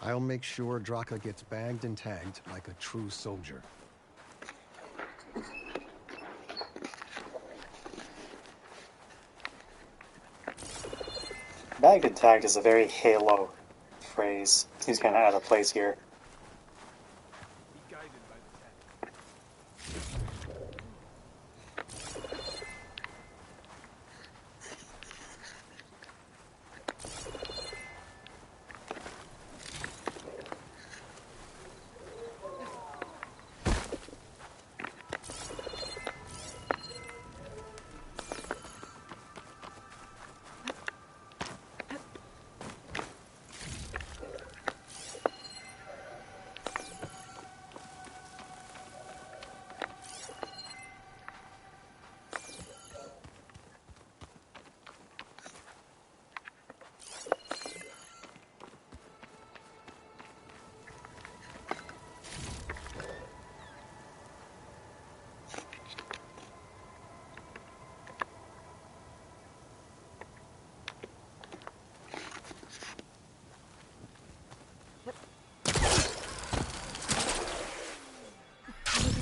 I'll make sure Draka gets bagged and tagged like a true soldier. Bagged and tagged is a very Halo phrase. He's kind of out of place here.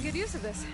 Good use of this.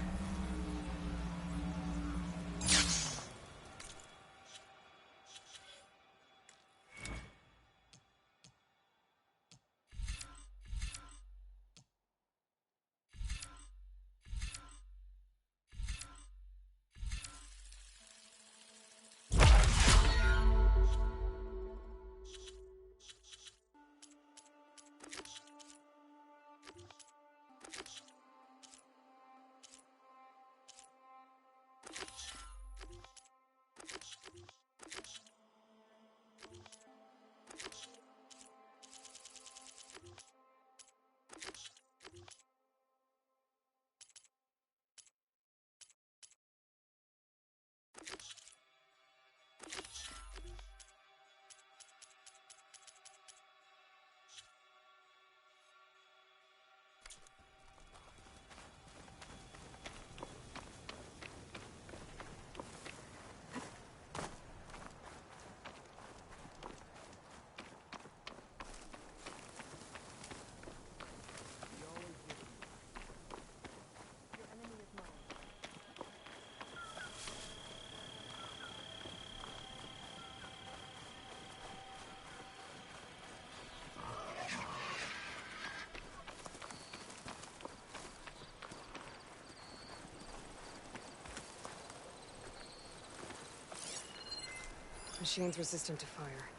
Machine's resistant to fire.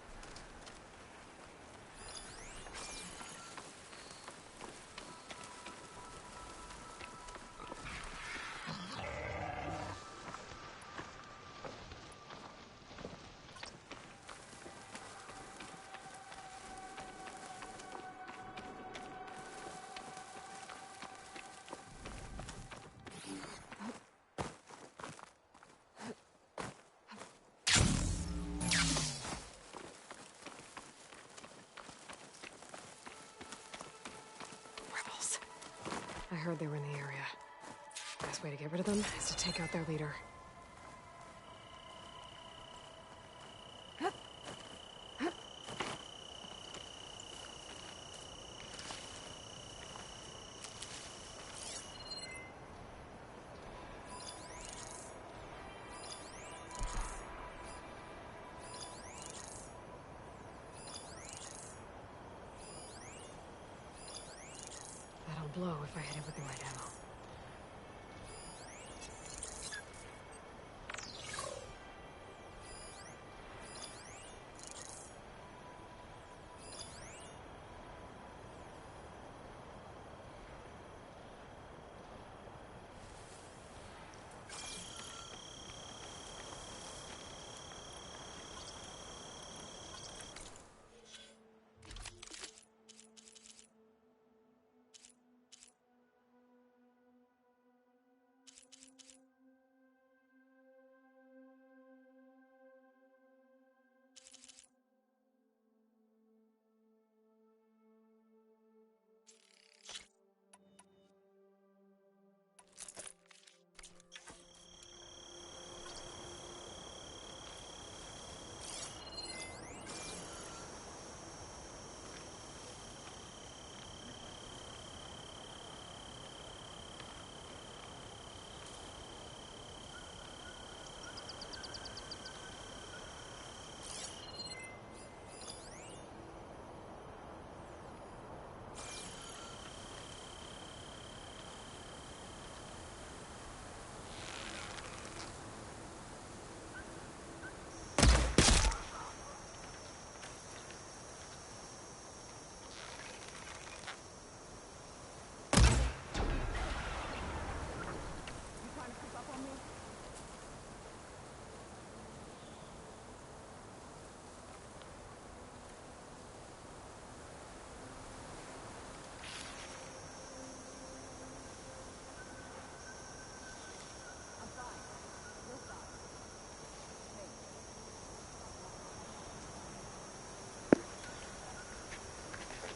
I heard they were in the area. Best way to get rid of them is to take out their leader. Blow if I hit it with the right ammo.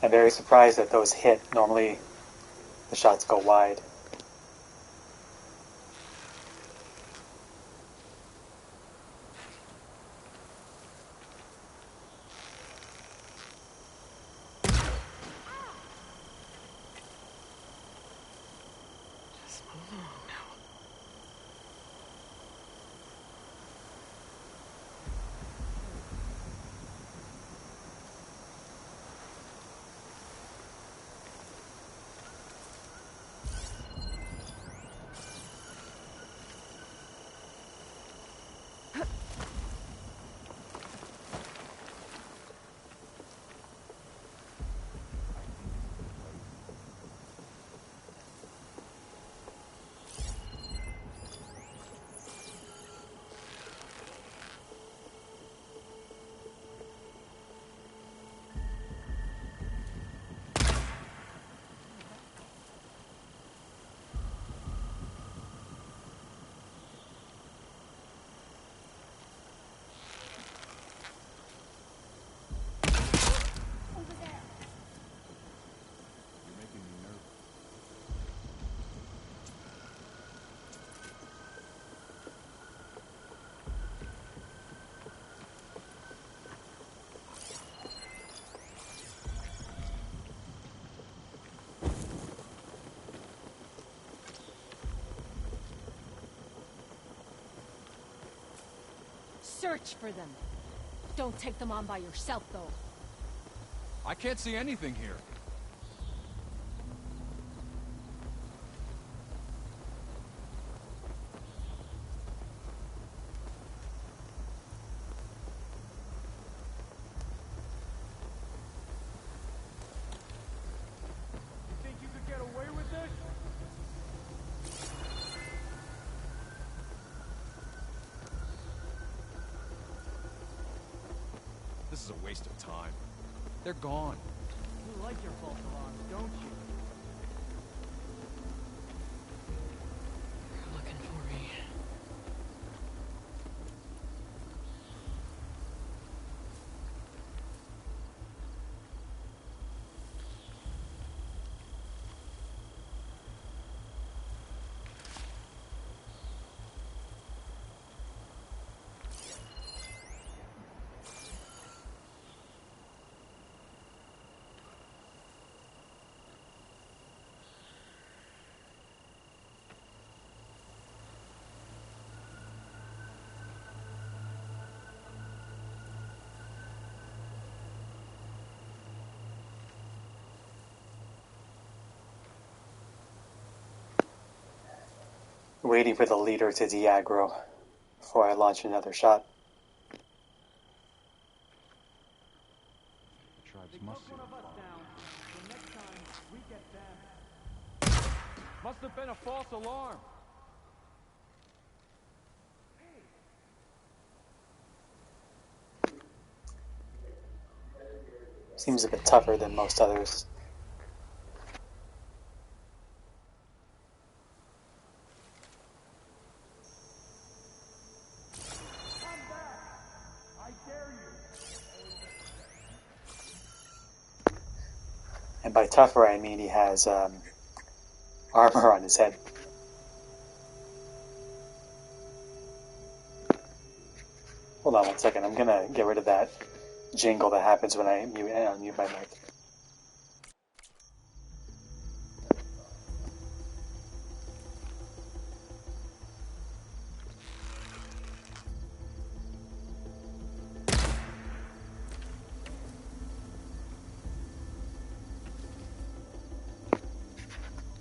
I'm very surprised that those hit. Normally, the shots go wide. Just move along now. Search for them. Don't take them on by yourself, though. I can't see anything here. You think you could get away with this? This is a waste of time. They're gone. You like your false alarms, don't you? You're looking for me. Waiting for the leader to de-aggro before I launch another shot. The tribes must see One of them us fall. down. The next time, we get them. Must have been a false alarm. Seems a bit tougher than most others. Come back! I dare you! And by tougher, I mean he has armor on his head. Hold on 1 second. I'm gonna get rid of that jingle that happens when I unmute my mic.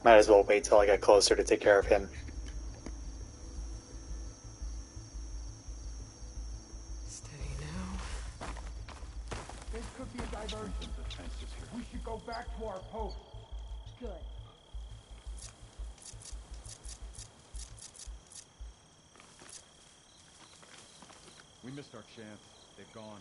Might as well wait till I get closer to take care of him. Steady now. This could be a diversion. We should go back to our post. Good. We missed our chance. They've gone.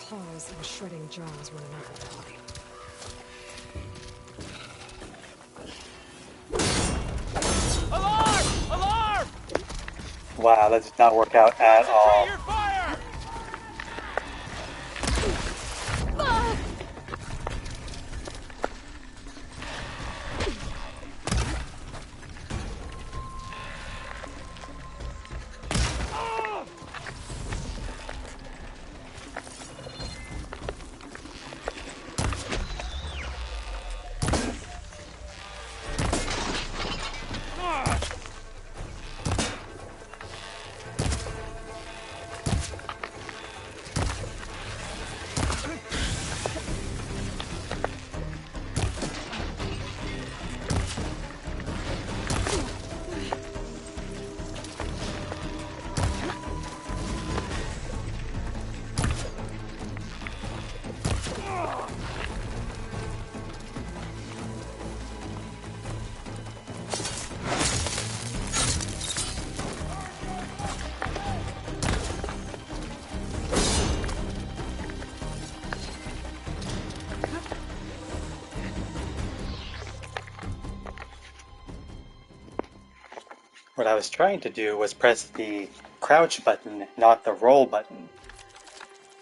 claws and shredding jaws were enough for the body. Alarm! Alarm! Wow, that did not work out at all. Your fire! What I was trying to do was press the crouch button, not the roll button.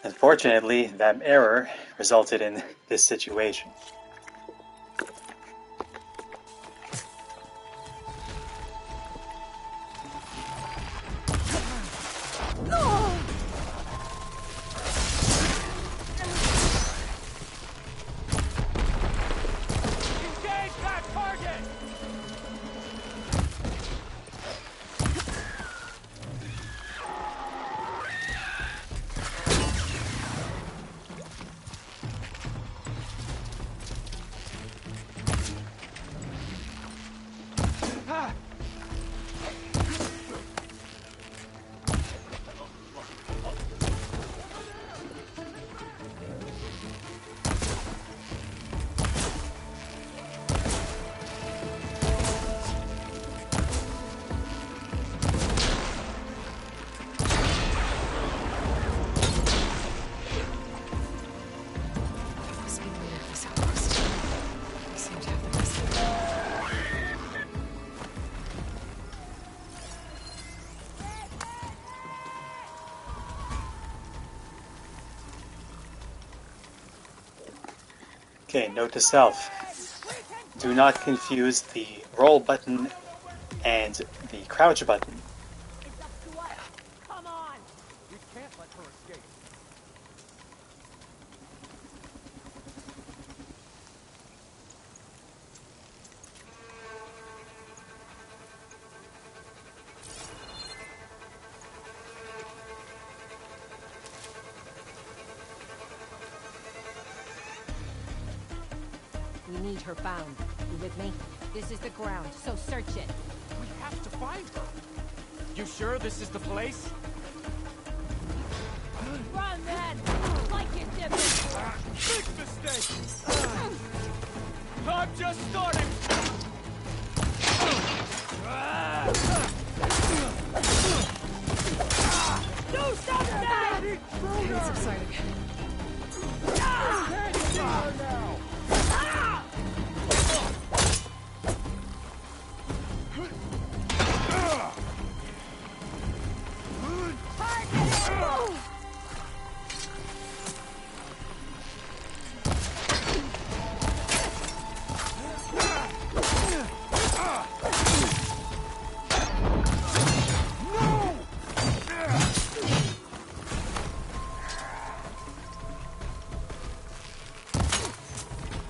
Unfortunately, that error resulted in this situation. Engage that target! Must be the leader of this outpost. They seem to have the recipe. Okay, note to self. Do not confuse the roll button and the crouch button. It's up to us. Come on. We can't let her escape. We need her found. You with me? This is the ground, so search it. We have to find her. You sure this is the place? Run, then! Like you did before! Big mistake! I'm just starting! Do something! It's exciting.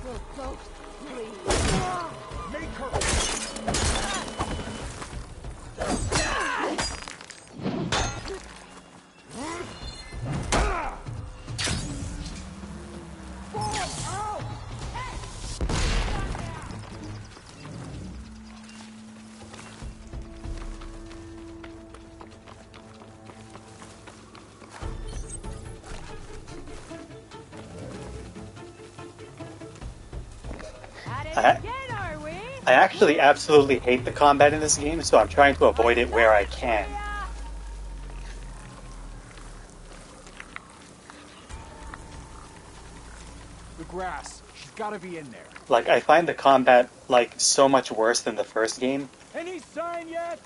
We'll both bleed. Make her! At it again, are we? I actually absolutely hate the combat in this game, so I'm trying to avoid it where I can. The grass. She's gotta be in there. Like, I find the combat, like, so much worse than the first game. Any sign yet?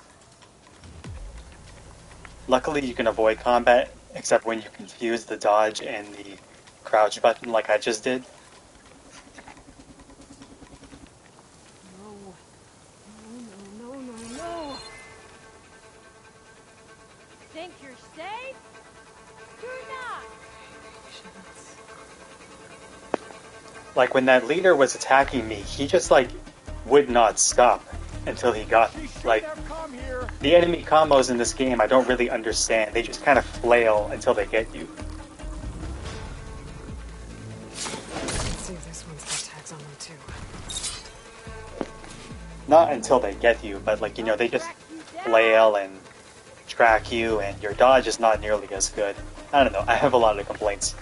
Luckily, you can avoid combat, except when you confuse the dodge and the crouch button like I just did. No. No, no, no, no, no. Think you're safe? You're not. Like, when that leader was attacking me, he just, like, would not stop until he got me. She should Like, have come here. the enemy combos in this game I don't really understand. They just kind of flail until they get you. Let's see if this one's got tags on them too. Not until they get you, but, like, you know, they just flail and track you, and your dodge is not nearly as good. I don't know, I have a lot of complaints.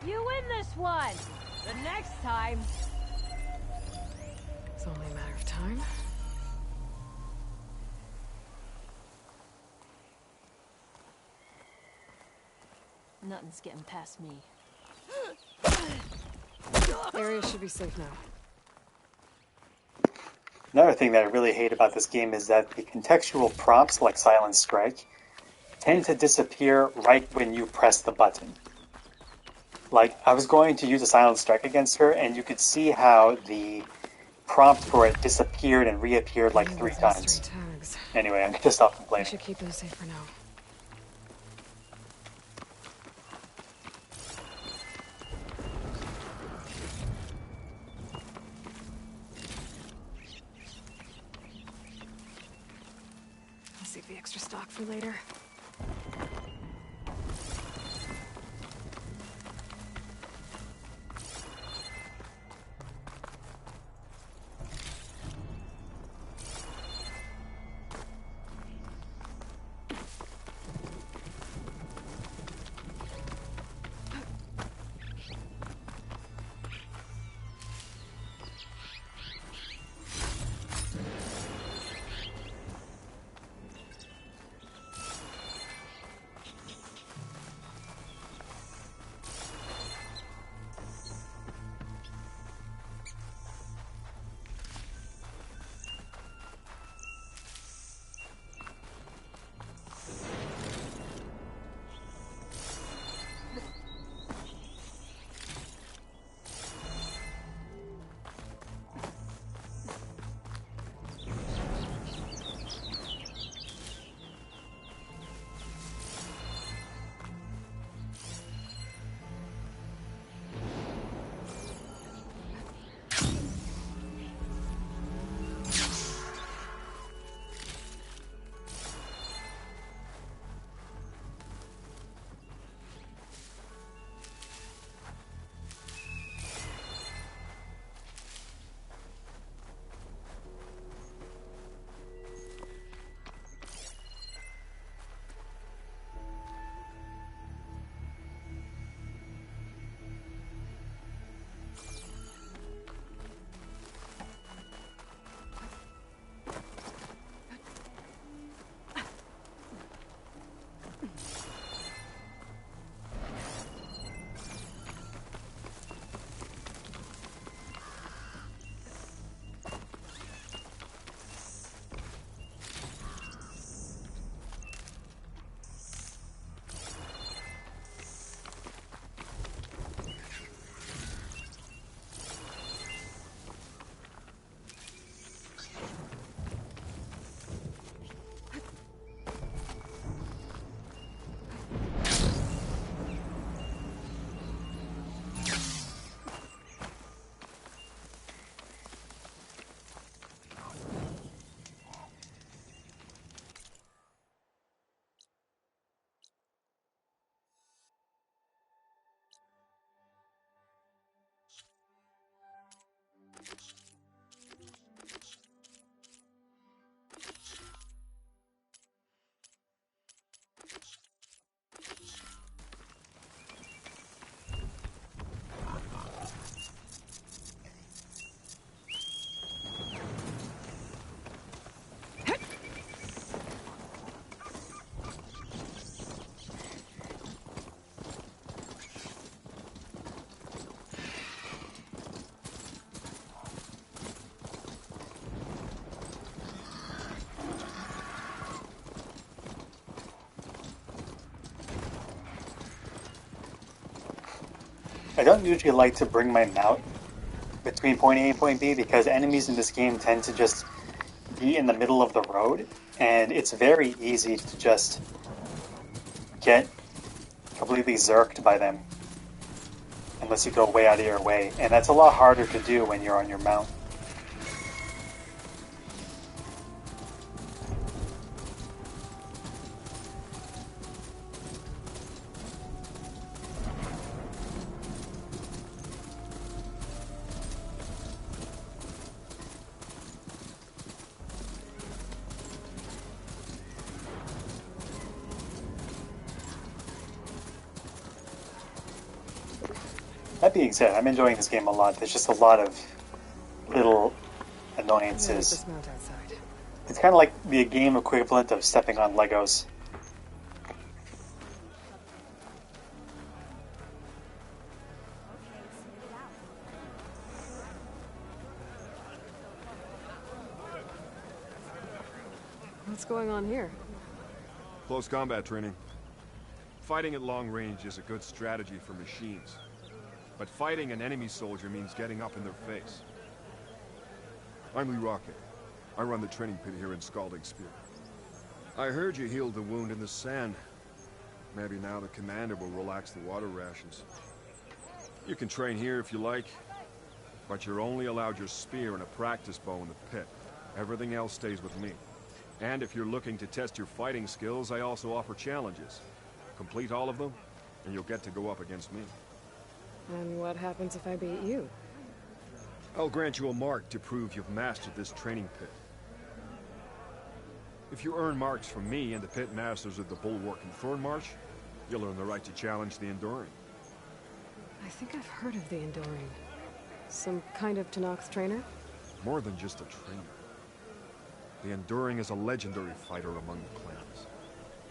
You win this one. The next time. It's only a matter of time. Nothing's getting past me. Area should be safe now. Another thing that I really hate about this game is that the contextual prompts, like Silent Strike, tend to disappear right when you press the button. Like, I was going to use a Silent Strike against her, and you could see how the prompt for it disappeared and reappeared like 3 times. Tags. Anyway, I'm gonna stop I complaining. should keep those safe for now. I'll save the extra stock for later. I don't usually like to bring my mount between point A and point B because enemies in this game tend to just be in the middle of the road, and it's very easy to just get completely zerked by them unless you go way out of your way, and that's a lot harder to do when you're on your mount. That being said, I'm enjoying this game a lot. There's just a lot of little annoyances. Dismount outside. It's kind of like the game equivalent of stepping on Legos. What's going on here? Close combat training. Fighting at long range is a good strategy for machines. But fighting an enemy soldier means getting up in their face. I'm Lee Rocket. I run the training pit here in Scalding Spear. I heard you healed the wound in the sand. Maybe now the commander will relax the water rations. You can train here if you like, but you're only allowed your spear and a practice bow in the pit. Everything else stays with me. And if you're looking to test your fighting skills, I also offer challenges. Complete all of them, and you'll get to go up against me. And what happens if I beat you? I'll grant you a mark to prove you've mastered this training pit. If you earn marks from me and the pit masters of the Bulwark and Thornmarsh, you'll earn the right to challenge the Enduring. I think I've heard of the Enduring. Some kind of Tenakth trainer? More than just a trainer. The Enduring is a legendary fighter among the clans.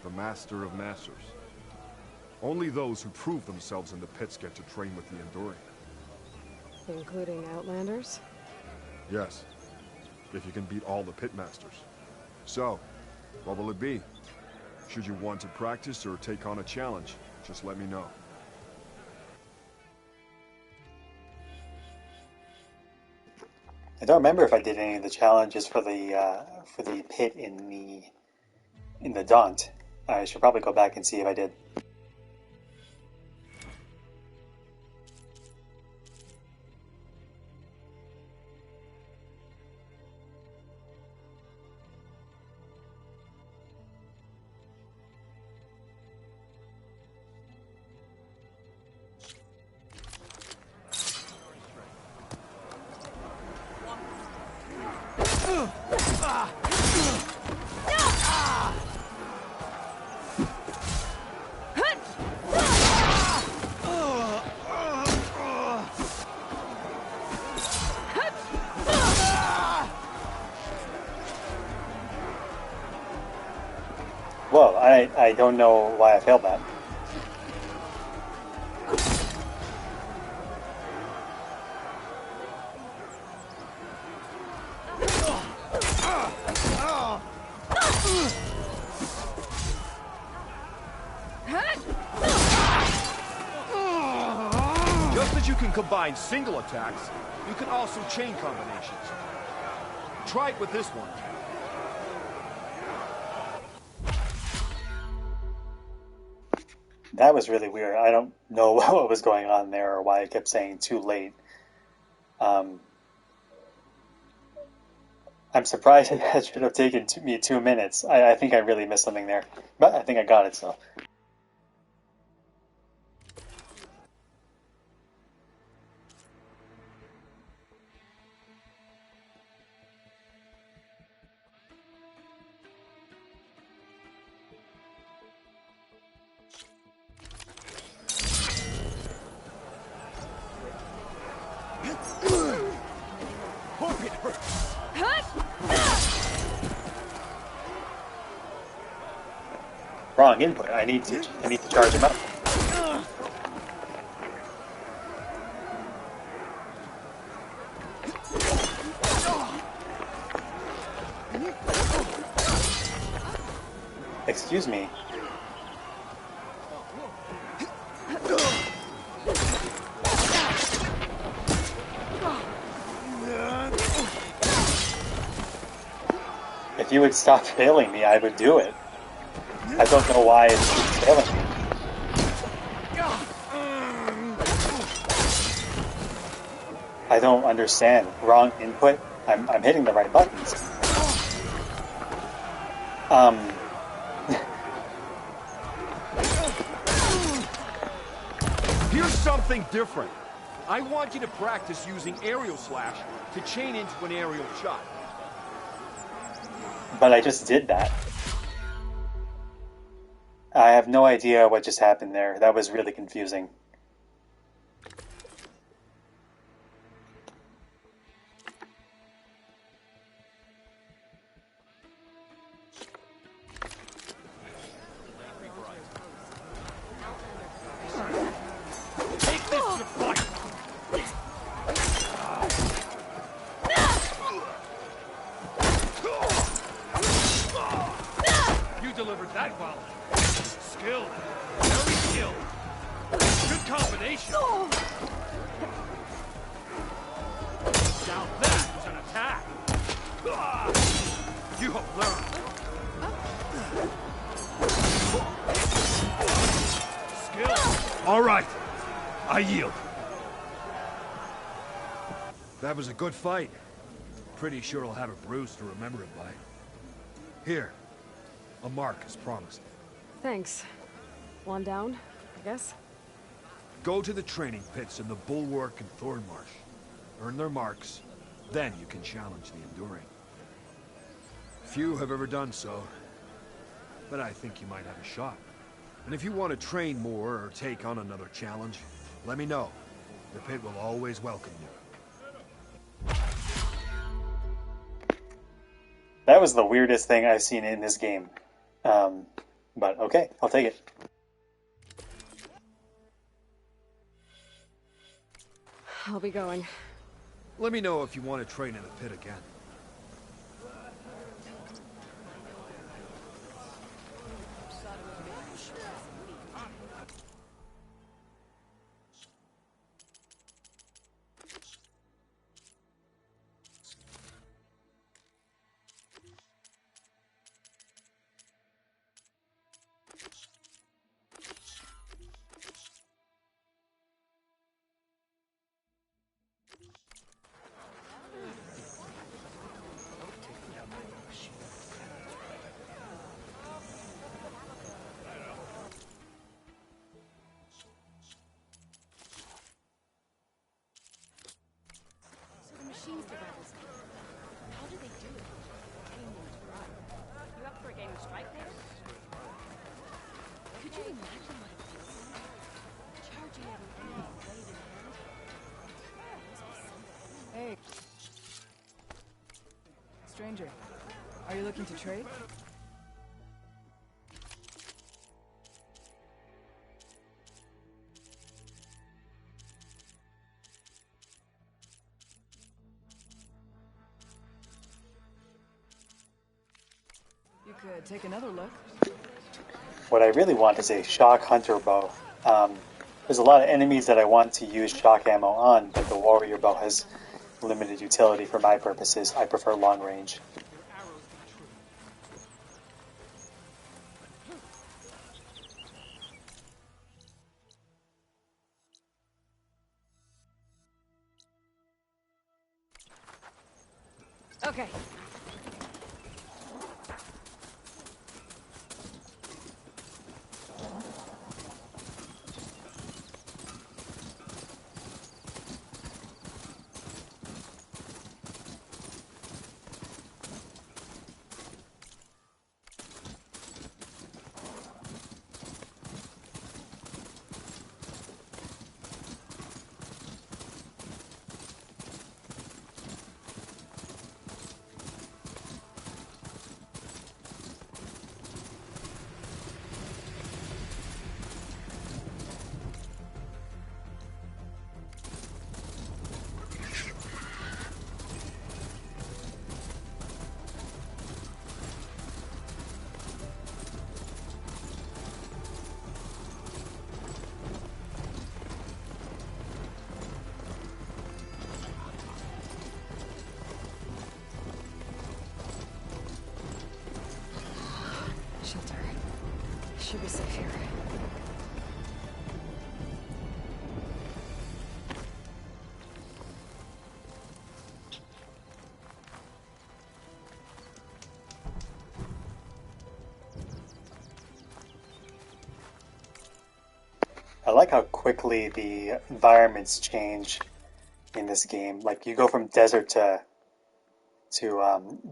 The Master of Masters. Only those who prove themselves in the pits get to train with the Enduring. Including Outlanders? Yes. If you can beat all the pit masters. So, what will it be? Should you want to practice or take on a challenge, just let me know. I don't remember if I did any of the challenges for the pit in the Daunt. I should probably go back and see if I did. Whoa, I don't know why I failed that. Just as you can combine single attacks, you can also chain combinations. Try it with this one. That was really weird. I don't know what was going on there or why I kept saying too late. I'm surprised it should have taken me 2 minutes. I think I really missed something there. But I think I got it, so. Wrong input. I need to charge him up. Excuse me. If you would stop failing me, I would do it. I don't know why it keeps failing me. I don't understand. Wrong input? I'm hitting the right buttons. Here's something different. I want you to practice using aerial slash to chain into an aerial shot. But I just did that. I have no idea what just happened there. That was really confusing. Delivered that well. Skilled. Very skilled. Good combination. Now that was an attack. You have learned. Skill. All right. I yield. That was a good fight. Pretty sure I'll have a bruise to remember it by. Here. A mark as promised. Thanks. One down, I guess? Go to the training pits in the Bulwark and Thornmarsh. Earn their marks, then you can challenge the Enduring. Few have ever done so, but I think you might have a shot. And if you want to train more or take on another challenge, let me know. The pit will always welcome you. That was the weirdest thing I've seen in this game. But okay, I'll take it. I'll be going. Let me know if you want to train in the pit again. Machines develop this kind. How do they do it? Getting them to run. You up for a game of strike later? Could you imagine what it feels like? Charging every enemy blade in hand? There must be something. Hey. Stranger, are you looking to trade? You could take another look. What I really want is a shock hunter bow. There's a lot of enemies that I want to use shock ammo on, but the warrior bow has limited utility for my purposes. I prefer long range. Okay. Should be safe here. I like how quickly the environments change in this game. Like you go from desert to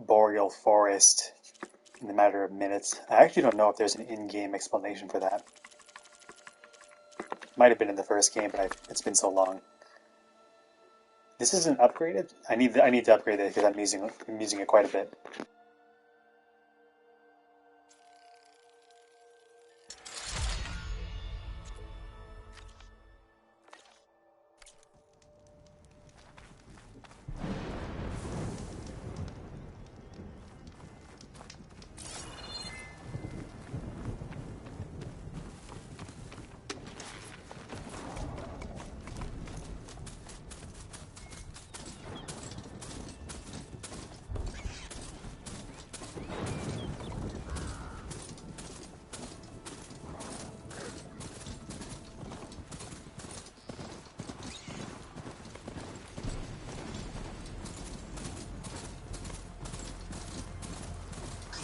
boreal forest in a matter of minutes. I actually don't know if there's an in-game explanation for that. Might have been in the first game, but it's been so long. This isn't upgraded. I need to upgrade it because I'm using it quite a bit.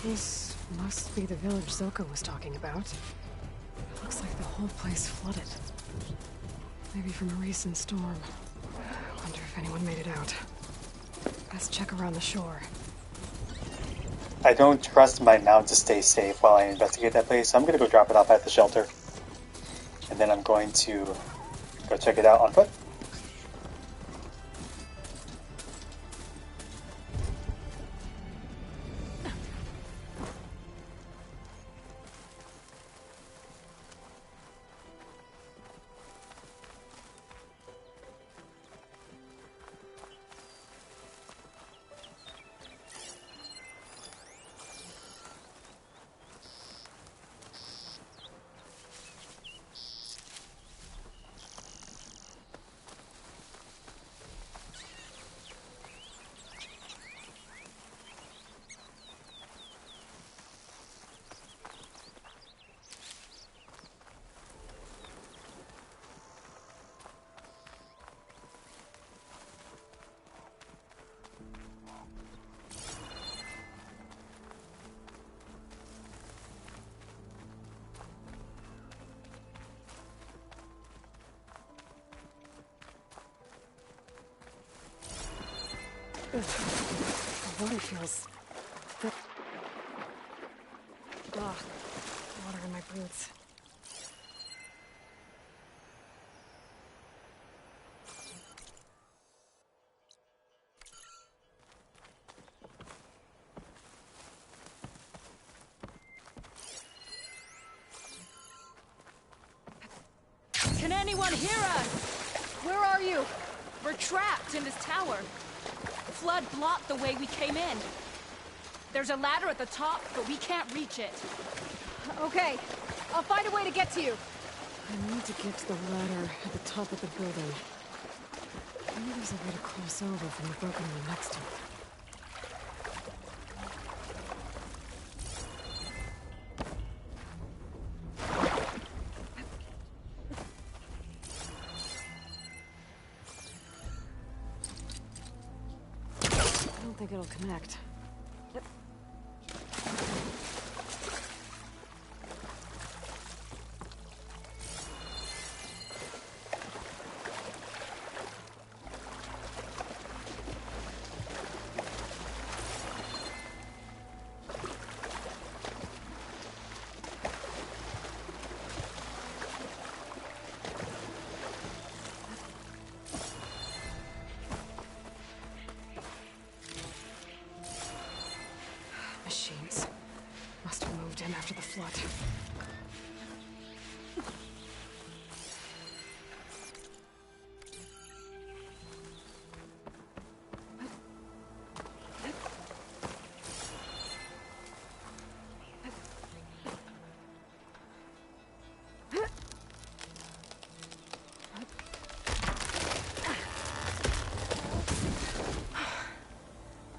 This must be the village Zoko was talking about. Looks like the whole place flooded. Maybe from a recent storm. Wonder if anyone made it out. Let's check around the shore. I don't trust my mount to stay safe while I investigate that place, so I'm gonna go drop it off at the shelter. And then I'm going to go check it out on foot. The water feels thick. Ugh, water in my boots. Can anyone hear us? Where are you? We're trapped in this tower. Flood blocked the way we came in. There's a ladder at the top, but we can't reach it. Okay, I'll find a way to get to you. I need to get to the ladder at the top of the building. Maybe there's a way to cross over from the broken one next to it. I don't think it'll connect. Machines. Must have moved in after the flood.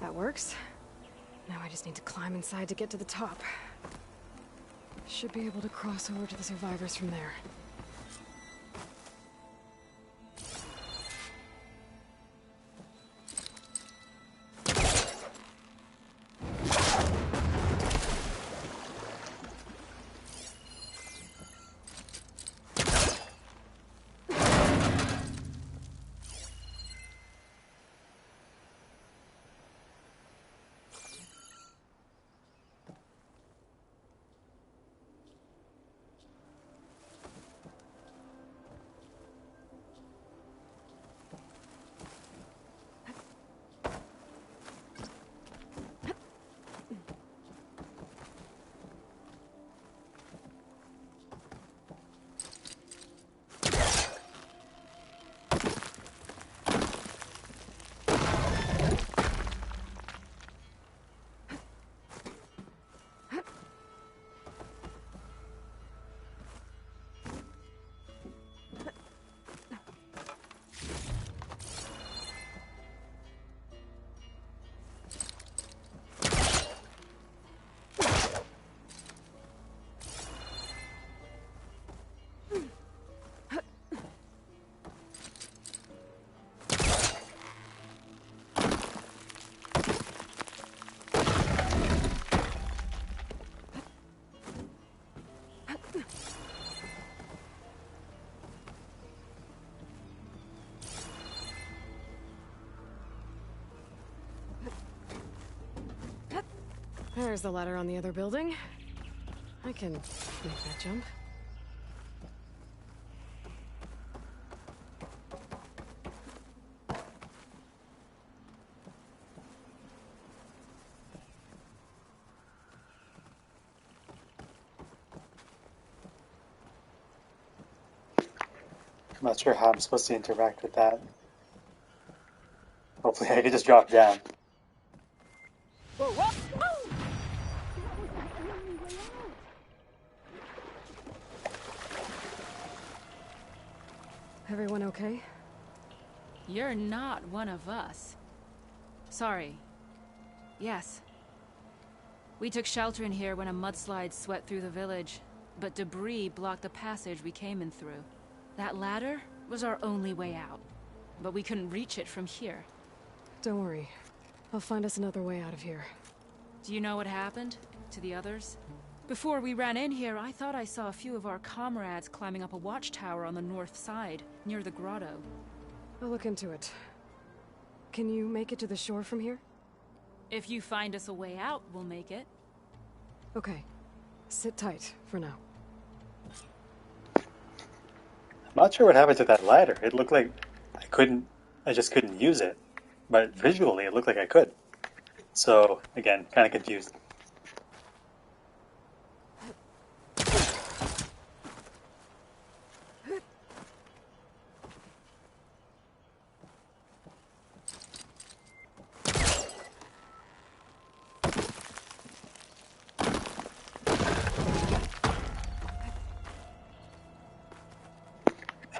That works. Now I just need to climb inside to get to the top. Should be able to cross over to the survivors from there. There's the ladder on the other building. I can make that jump. I'm not sure how I'm supposed to interact with that. Hopefully I can just drop down. Whoa, whoa! Everyone okay? You're not one of us. Sorry. Yes. We took shelter in here when a mudslide swept through the village, but debris blocked the passage we came in through. That ladder was our only way out, but we couldn't reach it from here. Don't worry. I'll find us another way out of here. Do you know what happened to the others? Before we ran in here, I thought I saw a few of our comrades climbing up a watchtower on the north side, near the grotto. I'll look into it. Can you make it to the shore from here? If you find us a way out, we'll make it. Okay. Sit tight for now. I'm not sure what happened to that ladder. It looked like I just couldn't use it. But visually, it looked like I could. So, again, kind of confused.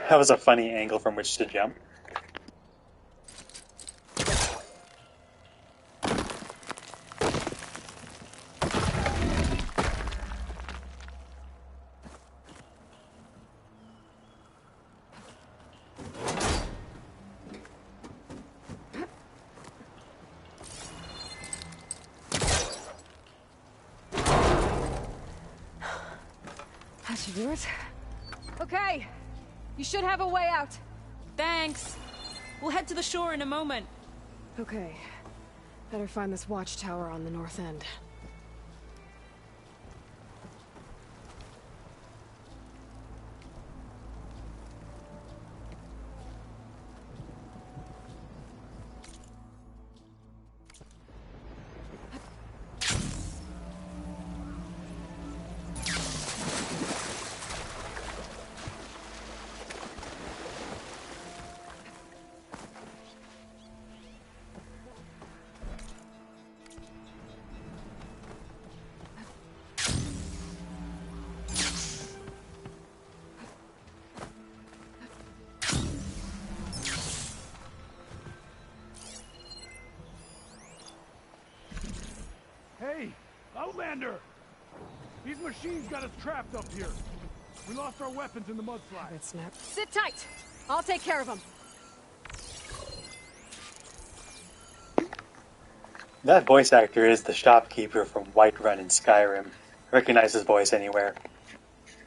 That was a funny angle from which to jump. That should do it. Okay. You should have a way out. Thanks. We'll head to the shore in a moment. Okay. Better find this watchtower on the north end. Hey, Outlander! These machines got us trapped up here. We lost our weapons in the mudslide. Good snap. Sit tight. I'll take care of him. That voice actor is the shopkeeper from Whiterun in Skyrim. I recognize his voice anywhere.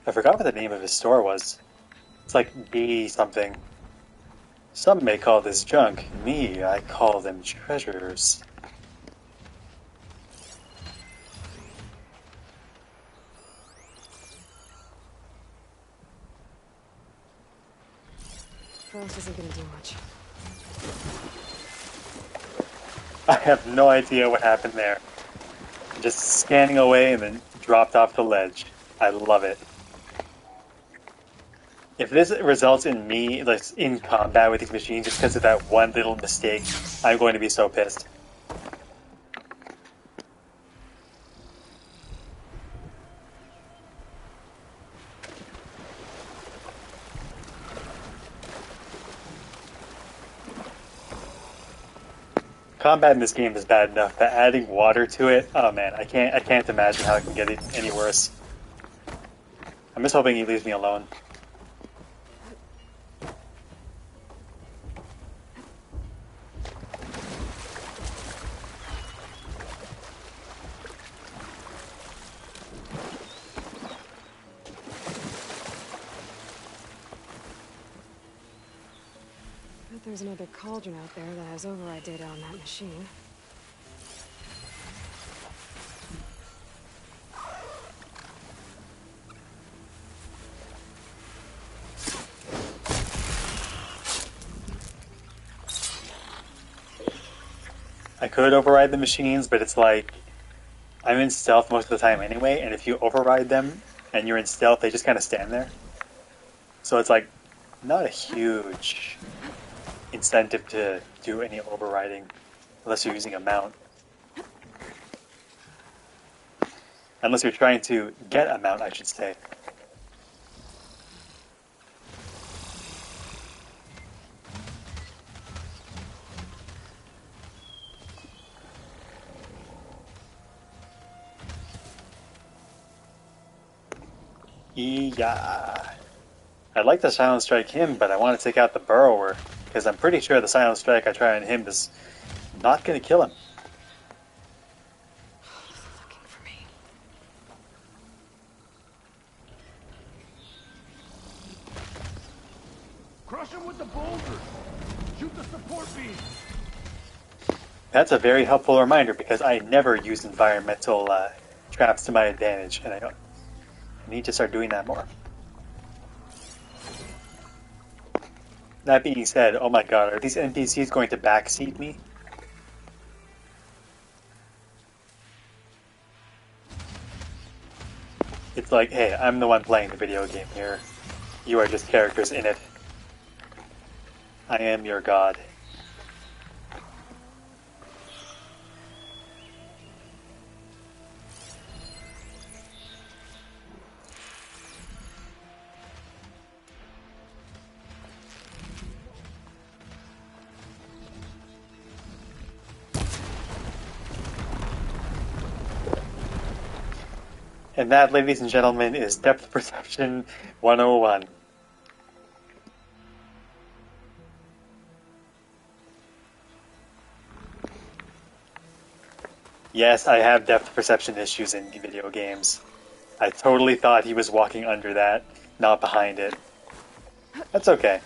I forgot what the name of his store was. It's like B something. Some may call this junk. Me, I call them treasures. Frost isn't gonna do much. I have no idea what happened there. Just scanning away and then dropped off the ledge. I love it. If this results in me like in combat with these machines just because of that one little mistake, I'm going to be so pissed. Combat in this game is bad enough, but adding water to it, oh man, I can't imagine how it can get any worse. I'm just hoping he leaves me alone. Bet there's another cauldron out there that has override data on that machine. I could override the machines, but it's like I'm in stealth most of the time anyway, and if you override them and you're in stealth, they just kind of stand there. So it's like not a huge incentive to do any overriding unless you're using a mount. Unless you're trying to get a mount, I should say. Yeah. I'd like to silent strike him, but I want to take out the burrower, because I'm pretty sure the silent strike I try on him is not going to kill him. Looking for me. Crush him with the boulders. Shoot the support beam. That's a very helpful reminder, because I never use environmental traps to my advantage, and I need to start doing that more. That being said, oh my god, are these NPCs going to backseat me? It's like, hey, I'm the one playing the video game here. You are just characters in it. I am your god. And that, ladies and gentlemen, is Depth Perception 101. Yes, I have depth perception issues in video games. I totally thought he was walking under that, not behind it. That's okay.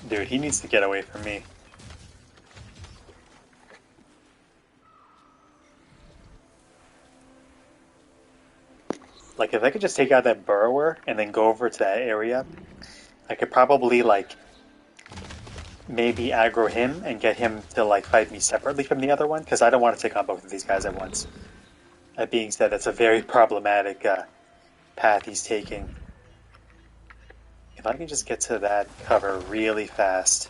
Dude, he needs to get away from me. Like, if I could just take out that burrower and then go over to that area, I could probably, like, maybe aggro him and get him to, like, fight me separately from the other one, because I don't want to take on both of these guys at once. That being said, that's a very problematic path he's taking. If I can just get to that cover really fast.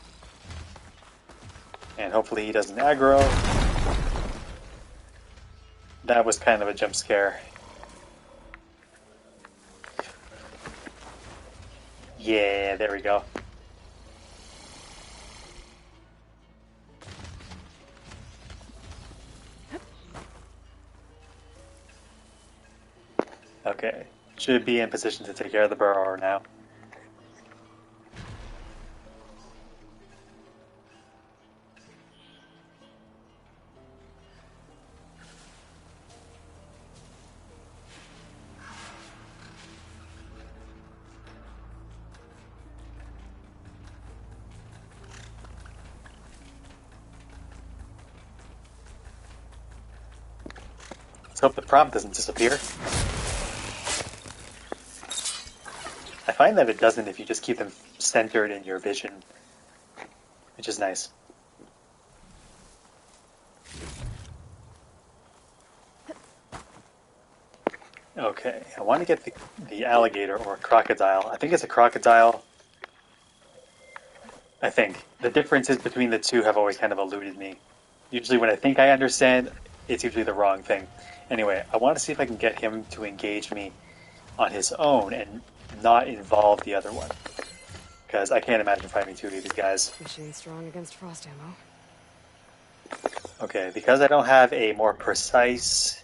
And hopefully he doesn't aggro. That was kind of a jump scare. Yeah, there we go. Okay, should be in position to take care of the burrower now. Let's hope the prompt doesn't disappear. I find that it doesn't if you just keep them centered in your vision, which is nice. Okay, I want to get the alligator or crocodile. I think it's a crocodile. I think. The differences between the two have always kind of eluded me. Usually when I think I understand, it's usually the wrong thing. Anyway, I want to see if I can get him to engage me on his own and not involve the other one. Because I can't imagine fighting two of these guys. Machine strong against frost ammo. Okay, because I don't have a more precise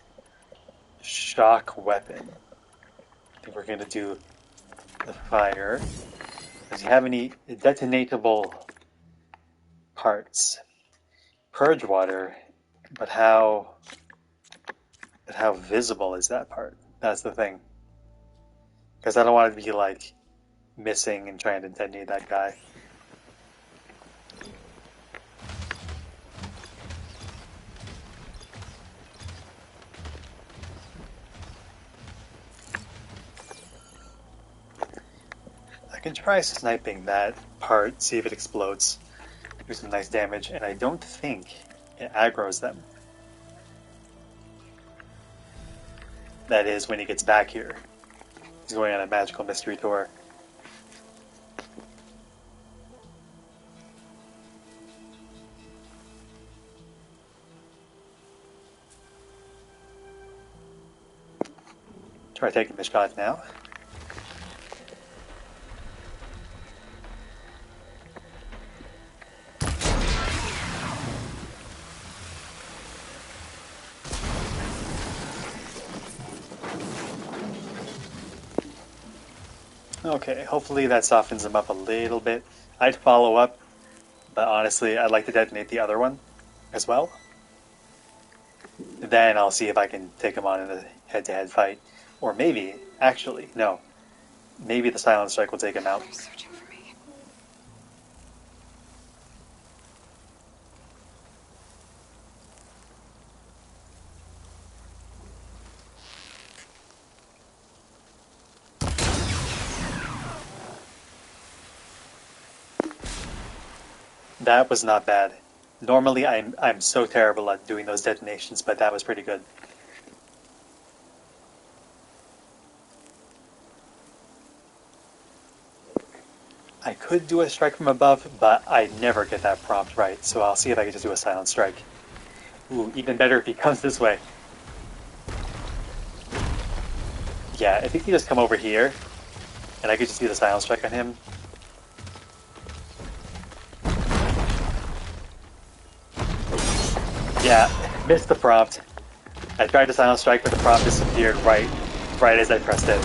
shock weapon, I think we're going to do the fire. Does he have any detonatable parts? Purge water, but how visible is that part? That's the thing. Because I don't want to be like missing and trying to detonate that guy. I can try sniping that part, see if it explodes. Do some nice damage, and I don't think it aggroes them. That is when he gets back here. He's going on a magical mystery tour. Try taking the shot now. Okay, hopefully that softens him up a little bit. I'd follow up, but honestly, I'd like to detonate the other one as well. Then I'll see if I can take him on in a head-to-head fight. Or maybe, actually, no. Maybe the Silent Strike will take him out. Searching for me. That was not bad. Normally, I'm so terrible at doing those detonations, but that was pretty good. I could do a strike from above, but I never get that prompt right, so I'll see if I can just do a silent strike. Ooh, even better if he comes this way. Yeah, I think he just come over here, and I could just do the silent strike on him. Yeah, missed the prompt. I tried to silent strike, but the prompt disappeared right as I pressed it.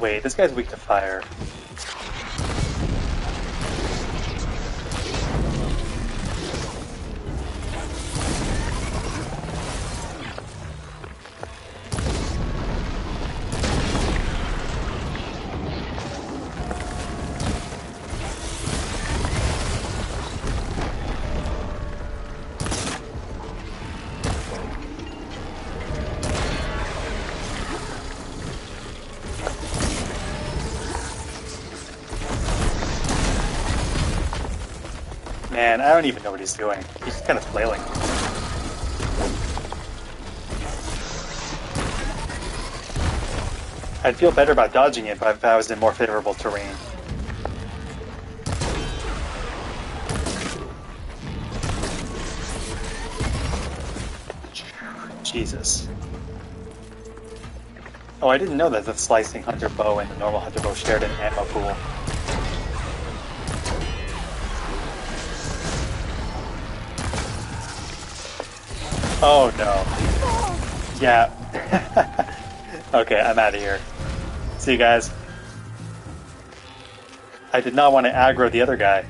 Wait, this guy's weak to fire. Man, I don't even know what he's doing. He's just kind of flailing. I'd feel better about dodging it if I was in more favorable terrain. Jesus. Oh, I didn't know that the slicing hunter bow and the normal hunter bow shared an ammo pool. Oh no. Yeah. Okay, I'm out of here. See you guys. I did not want to aggro the other guy.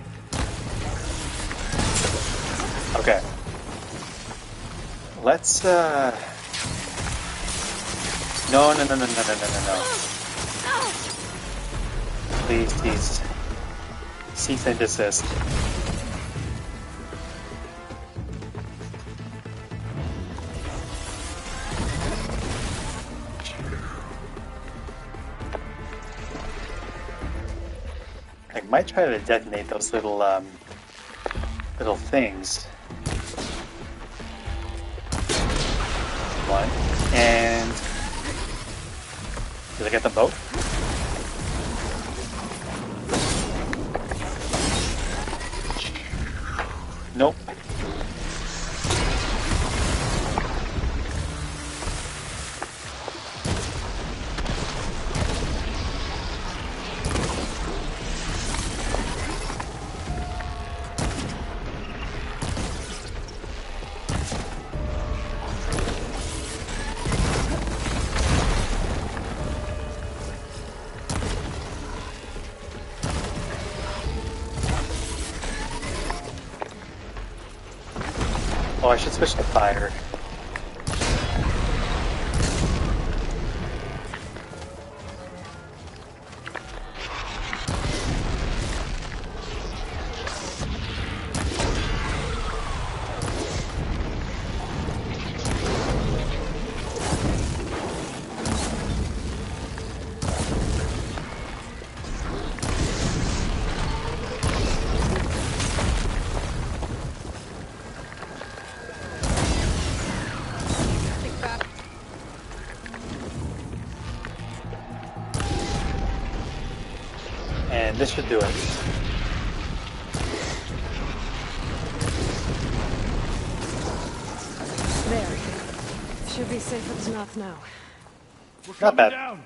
Okay. Let's, No. Please. Cease and desist. I might try to detonate those little things. One. And did I get them both? Nope. Oh, I should switch to fire. And this should do it. There. Should be safe at the north now. Not bad. Down.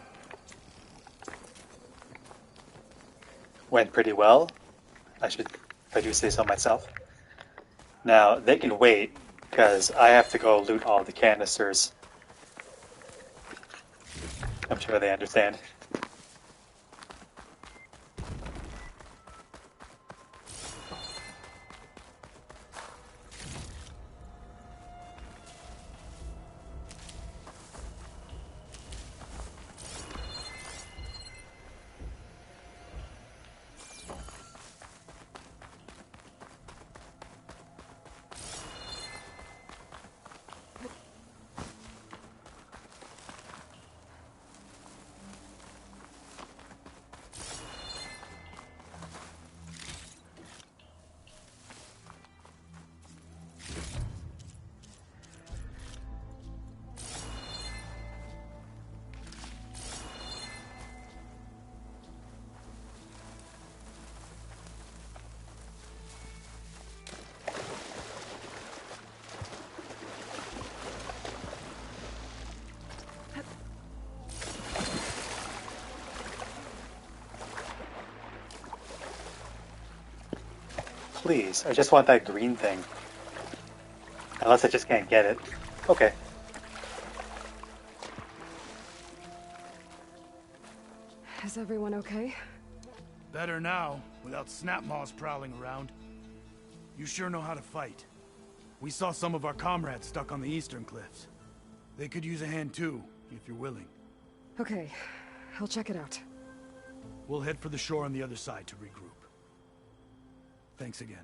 Went pretty well. If I do say so myself. Now, they can wait, because I have to go loot all the canisters. I'm sure they understand. Please, I just want that green thing. Unless I just can't get it. Okay. Is everyone okay? Better now, without snapmaws prowling around. You sure know how to fight. We saw some of our comrades stuck on the eastern cliffs. They could use a hand too, if you're willing. Okay, I'll check it out. We'll head for the shore on the other side to regroup. Thanks again.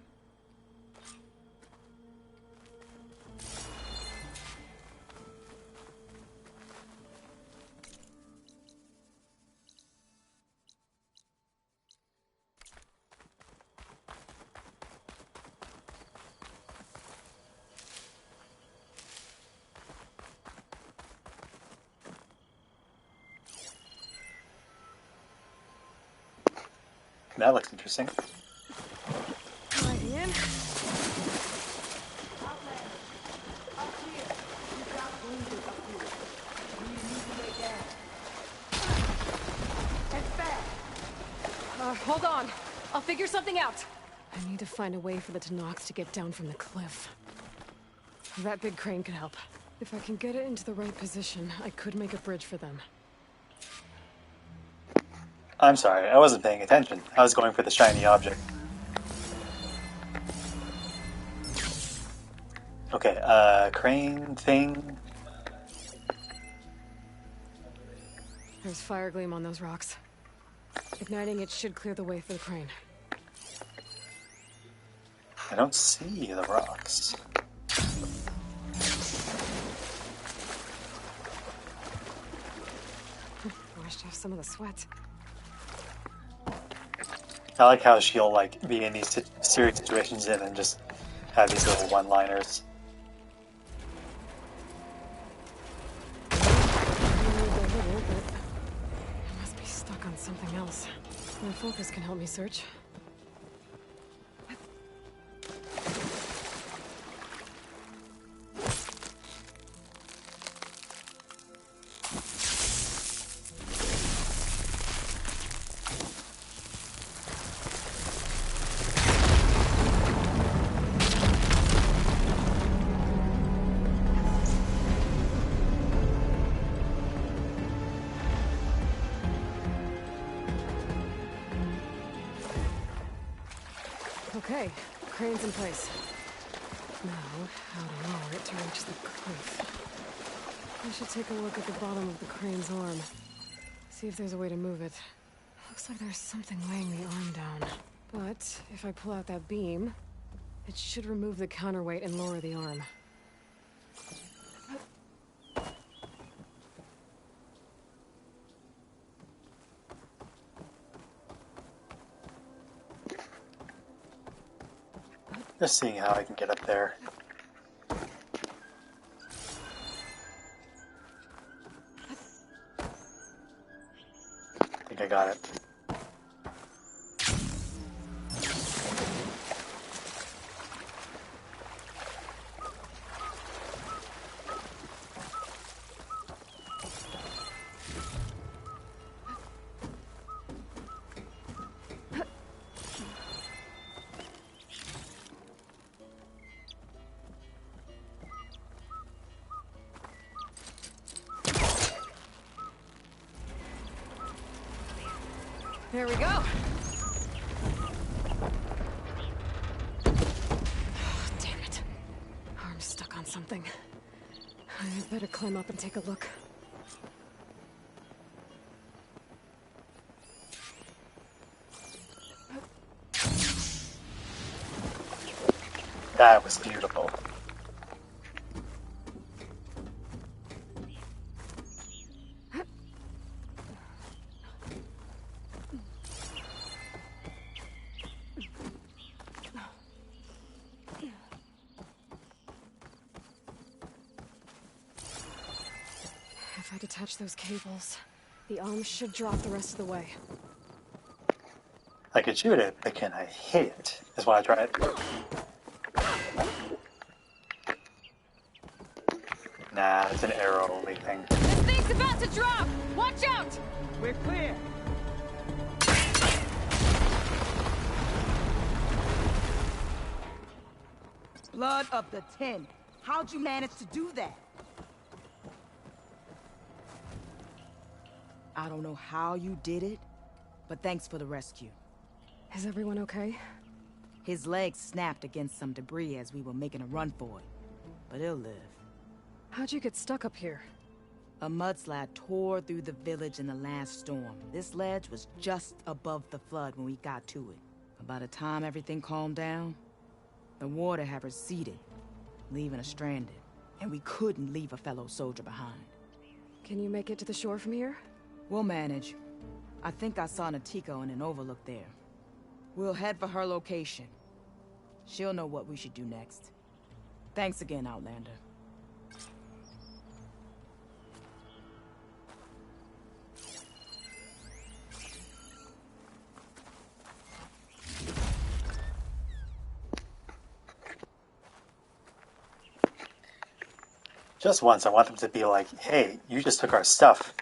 That looks interesting. Right in. Hold on. I'll figure something out. I need to find a way for the Tanox to get down from the cliff. That big crane could help. If I can get it into the right position, I could make a bridge for them. I'm sorry, I wasn't paying attention. I was going for the shiny object. Okay, crane thing. There's fire gleam on those rocks. Igniting it should clear the way for the crane. I don't see the rocks. Washed off some of the sweat. I like how she'll like be in these serious situations and then just have these little one-liners. I must be stuck on something else. My focus can help me search. Okay, crane's in place. Now, how to lower it to reach the cliff. I should take a look at the bottom of the crane's arm. See if there's a way to move it. Looks like there's something weighing the arm down. But if I pull out that beam, it should remove the counterweight and lower the arm. Just seeing how I can get up there. I think I got it. There we go. Oh, damn it. Arm's stuck on something. I better climb up and take a look. That was beautiful. If I detach those cables, the arm should drop the rest of the way. I could shoot it, but can I hit it? Is what I tried. Nah, it's an arrow only thing. This thing's about to drop! Watch out! We're clear. Blood of the 10. How'd you manage to do that? I don't know how you did it, but thanks for the rescue. Is everyone okay? His legs snapped against some debris as we were making a run for it, but he'll live. How'd you get stuck up here? A mudslide tore through the village in the last storm. This ledge was just above the flood when we got to it. But by the time everything calmed down, the water had receded, leaving us stranded. And we couldn't leave a fellow soldier behind. Can you make it to the shore from here? We'll manage. I think I saw Natiko in an overlook there. We'll head for her location. She'll know what we should do next. Thanks again, Outlander. Just once, I want them to be like, hey, you just took our stuff.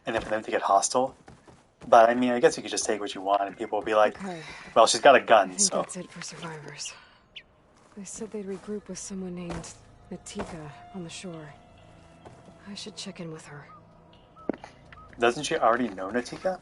And then for them to get hostile. But, I mean, I guess you could just take what you want, and people will be like, Okay. well, she's got a I gun, think so... that's it for survivors. They said they'd regroup with someone named Natika on the shore. I should check in with her. Doesn't she already know Natika?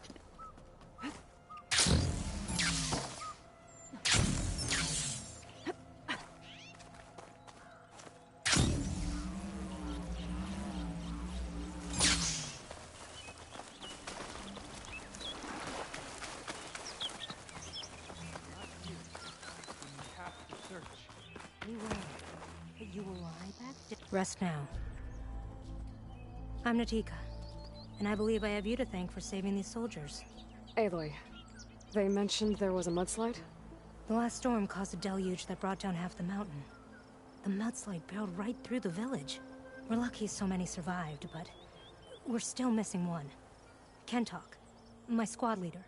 Rest now. I'm Natika, and I believe I have you to thank for saving these soldiers. Aloy, they mentioned there was a mudslide? The last storm caused a deluge that brought down half the mountain. The mudslide barreled right through the village. We're lucky so many survived, but we're still missing one. Kentok, my squad leader,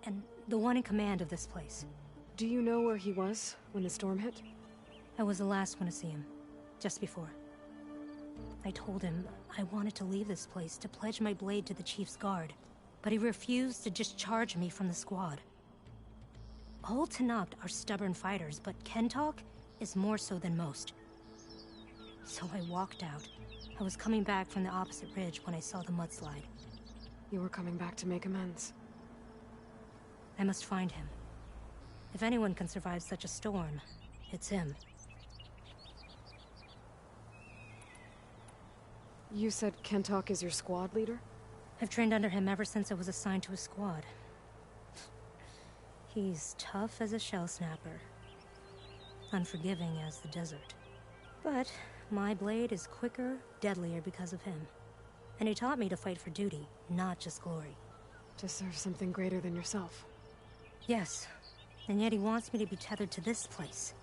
and the one in command of this place. Do you know where he was when the storm hit? I was the last one to see him, just before. I told him I wanted to leave this place to pledge my blade to the Chief's guard, but he refused to discharge me from the squad. All Tenakth are stubborn fighters, but Kentok is more so than most. So I walked out. I was coming back from the opposite ridge when I saw the mudslide. You were coming back to make amends. I must find him. If anyone can survive such a storm, it's him. You said Kentok is your squad leader? I've trained under him ever since I was assigned to a squad. He's tough as a shell snapper. Unforgiving as the desert. But my blade is quicker, deadlier because of him. And he taught me to fight for duty, not just glory. To serve something greater than yourself. Yes, and yet he wants me to be tethered to this place,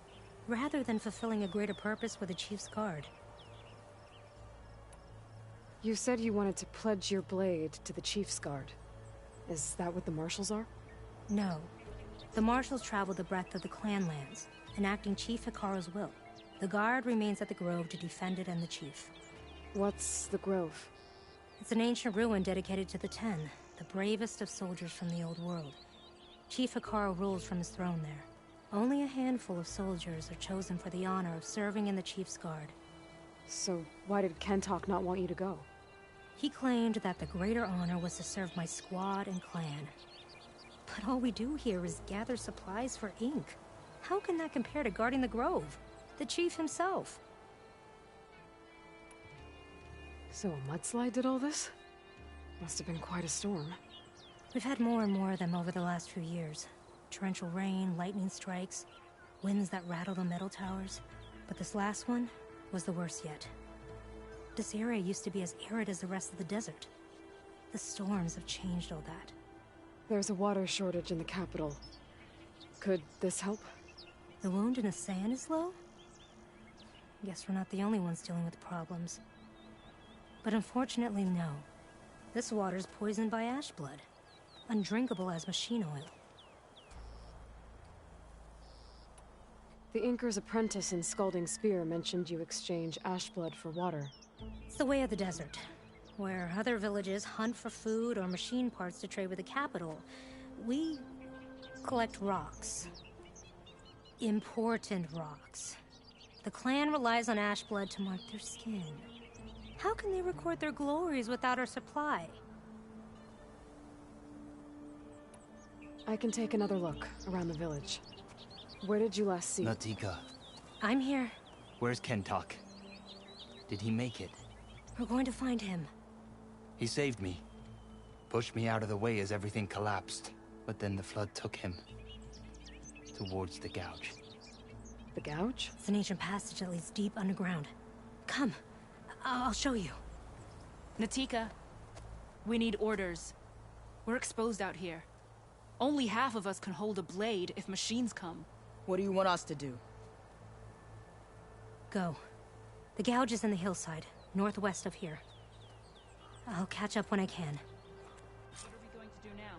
rather than fulfilling a greater purpose with the Chief's guard. You said you wanted to pledge your blade to the Chief's guard. Is that what the Marshals are? No. The Marshals travel the breadth of the clan lands, enacting Chief Hikaru's will. The guard remains at the Grove to defend it and the Chief. What's the Grove? It's an ancient ruin dedicated to the Ten, the bravest of soldiers from the old world. Chief Hikaru rules from his throne there. Only a handful of soldiers are chosen for the honor of serving in the Chief's guard. So why did Kentok not want you to go? He claimed that the greater honor was to serve my squad and clan. But all we do here is gather supplies for ink. How can that compare to guarding the Grove? The Chief himself. So a mudslide did all this? Must have been quite a storm. We've had more and more of them over the last few years. Torrential rain, lightning strikes, winds that rattle the metal towers. But this last one was the worst yet. This area used to be as arid as the rest of the desert. The storms have changed all that. There's a water shortage in the capital. Could this help? The wound in the sand is low? Guess we're not the only ones dealing with problems. But unfortunately, no. This water's poisoned by ash blood. Undrinkable as machine oil. The Inker's apprentice in Scalding Spear mentioned you exchange ash blood for water. It's the way of the desert, where other villages hunt for food or machine parts to trade with the capital. We collect rocks. Important rocks. The clan relies on ash blood to mark their skin. How can they record their glories without our supply? I can take another look around the village. Where did you last see? Natika. I'm here. Where's Kentok? Did he make it? We're going to find him. He saved me. Pushed me out of the way as everything collapsed. But then the flood took him. Towards the gouge. The gouge? It's an ancient passage that leads deep underground. Come. I'll show you. Natika, we need orders. We're exposed out here. Only half of us can hold a blade if machines come. What do you want us to do? Go. The gouge is in the hillside, northwest of here. I'll catch up when I can. What are we going to do now?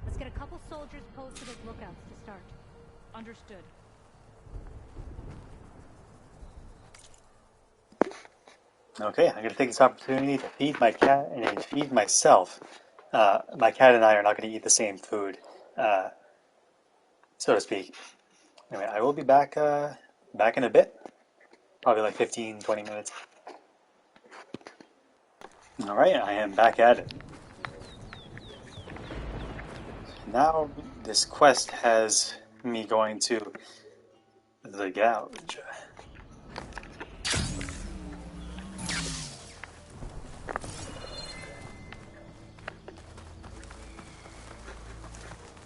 Let's get a couple soldiers posted as lookouts to start. Understood. Okay, I'm going to take this opportunity to feed my cat and to feed myself. My cat and I are not going to eat the same food, so to speak. Anyway, I will be back back in a bit. Probably like 15, 20 minutes. Alright, I am back at it. Now, this quest has me going to the gouge.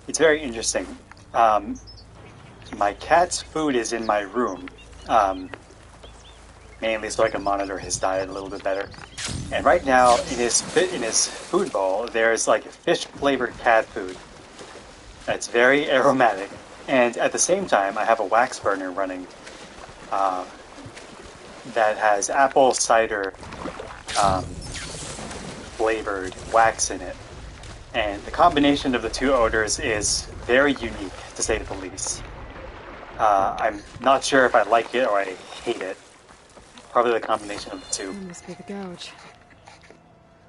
It's very interesting. My cat's food is in my room, mainly so I can monitor his diet a little bit better. And right now, in his food bowl, there's like fish-flavored cat food. It's very aromatic, and at the same time, I have a wax burner running that has apple cider flavored wax in it. And the combination of the two odors is very unique, to say the least. I'm not sure if I like it or I hate it. Probably the combination of the two. That must be the gouge.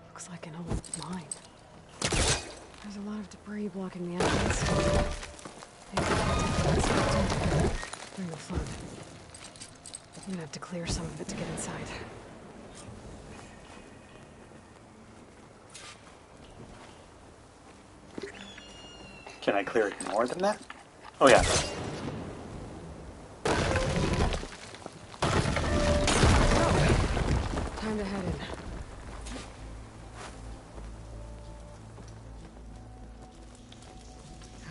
Looks like an old mine. There's a lot of debris blocking the entrance. Maybe during the flood. I'm gonna have to clear some of it to get inside. Can I clear it more than that? Oh yeah. Time to head in.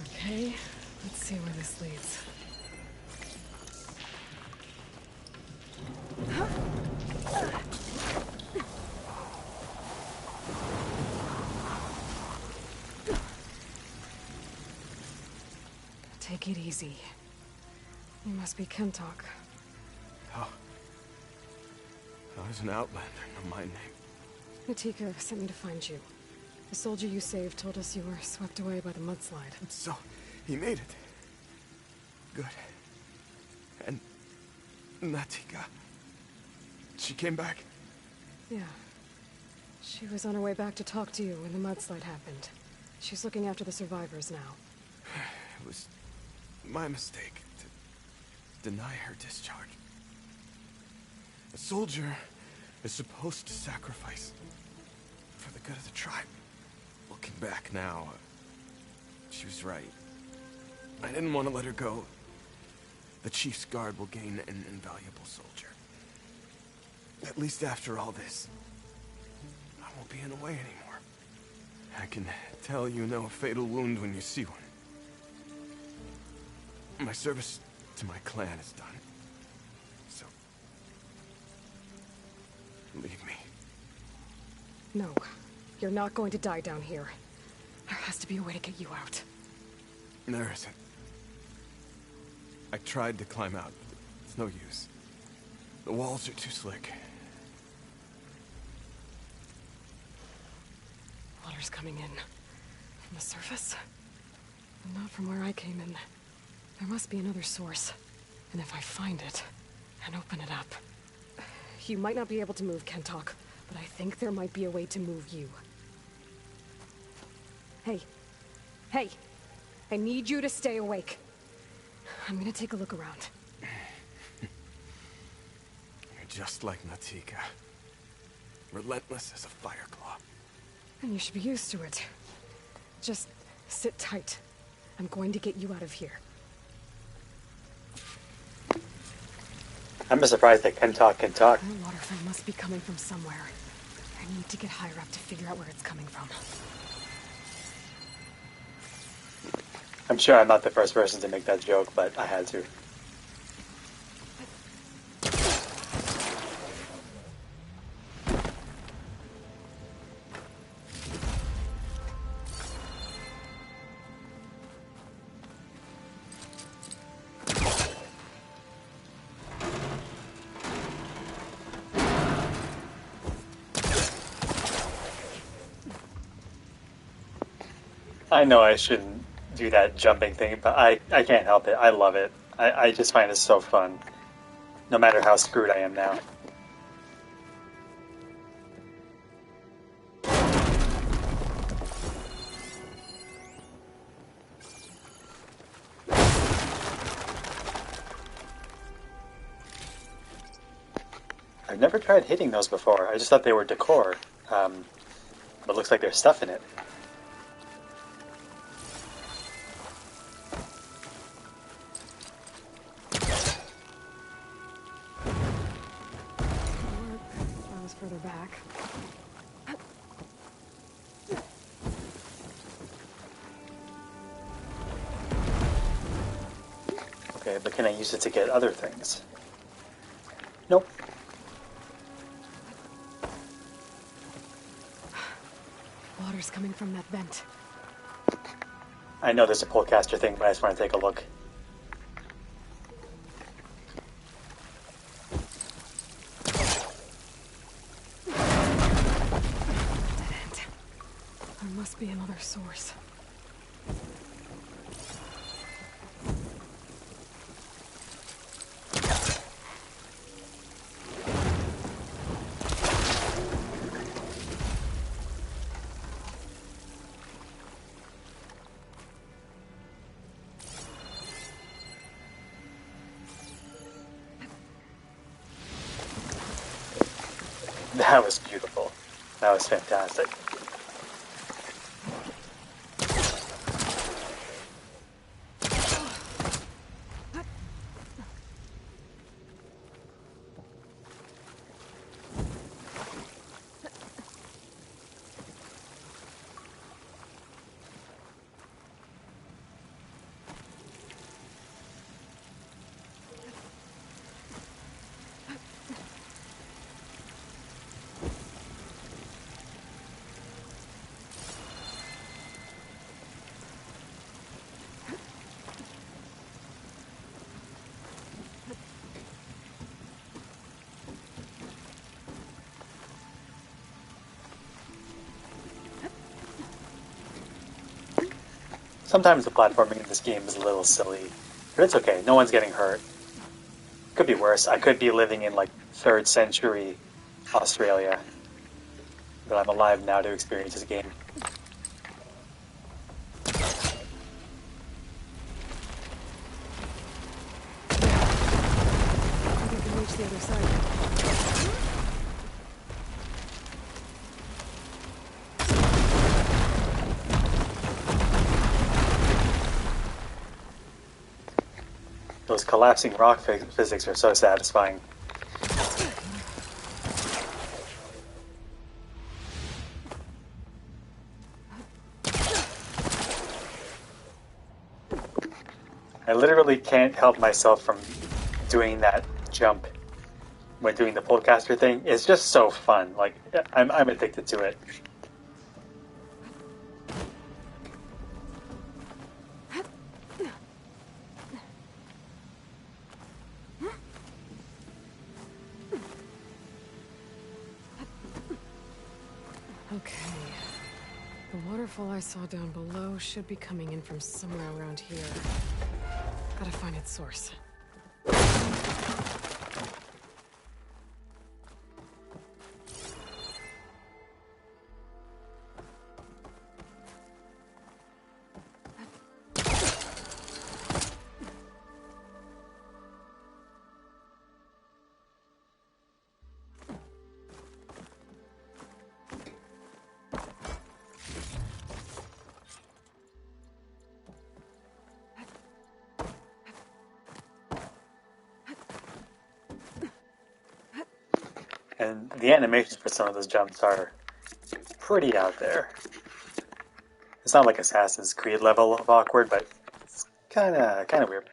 Okay, let's see where this leads. Take it easy. You must be Kentok. Oh. I was an outlander, no my name. Natika sent me to find you. The soldier you saved told us you were swept away by the mudslide. So, he made it. Good. And Natika, she came back? Yeah. She was on her way back to talk to you when the mudslide happened. She's looking after the survivors now. It was my mistake to deny her discharge. A soldier is supposed to sacrifice for the good of the tribe. Looking back now, she was right. I didn't want to let her go. The chief's guard will gain an invaluable soldier. At least after all this, I won't be in the way anymore. I can tell you know a fatal wound when you see one. My service to my clan is done. So, leave me. No, you're not going to die down here. There has to be a way to get you out. There isn't. I tried to climb out, but it's no use. The walls are too slick. Water's coming in. From the surface? But not from where I came in. There must be another source. And if I find it, and open it up... You might not be able to move, Kentok, but I think there might be a way to move you. Hey. Hey! I need you to stay awake. I'm gonna take a look around. You're just like Natika. Relentless as a fireclaw. And you should be used to it. Just sit tight. I'm going to get you out of here. I'm just surprised that Kentok can talk. The water flow must be coming from somewhere. I need to get higher up to figure out where it's coming from. I'm sure I'm not the first person to make that joke, but I had to. I know I shouldn't do that jumping thing, but I can't help it. I love it. I just find it so fun. No matter how screwed I am now. I've never tried hitting those before. I just thought they were decor. But it looks like there's stuff in it. I was further back. Okay, but can I use it to get other things? Nope. Water's coming from that vent. I know there's a polecaster thing, but I just want to take a look. Dead end. There must be another source. That was beautiful. That was fantastic. Sometimes the platforming in this game is a little silly, but it's okay. No one's getting hurt. Could be worse. I could be living in like 3rd century Australia, but I'm alive now to experience this game. I think we can reach the other side. Those collapsing rock physics are so satisfying. I literally can't help myself from doing that jump when doing the polecaster thing. It's just so fun. Like, I'm addicted to it. Okay. The waterfall I saw down below should be coming in from somewhere around here. Gotta find its source. And the animations for some of those jumps are pretty out there. It's not like Assassin's Creed level of awkward, but it's kind of weird.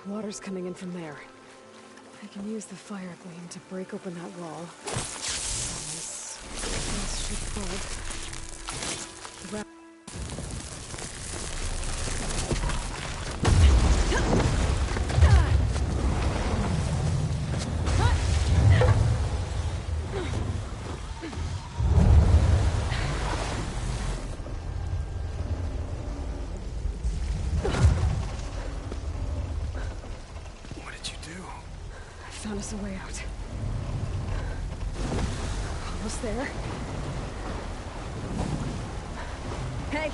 Water's coming in from there. I can use the fire gleam to break open that wall. This should plug. The What did you do? found us a way out. Almost there. Hey,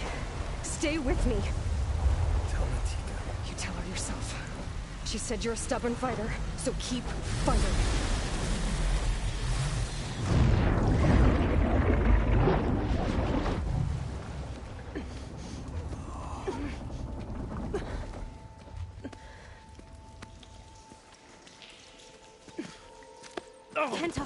stay with me. Tell me, Tika. You tell her yourself. She said you're a stubborn fighter, so keep fighting. Kento.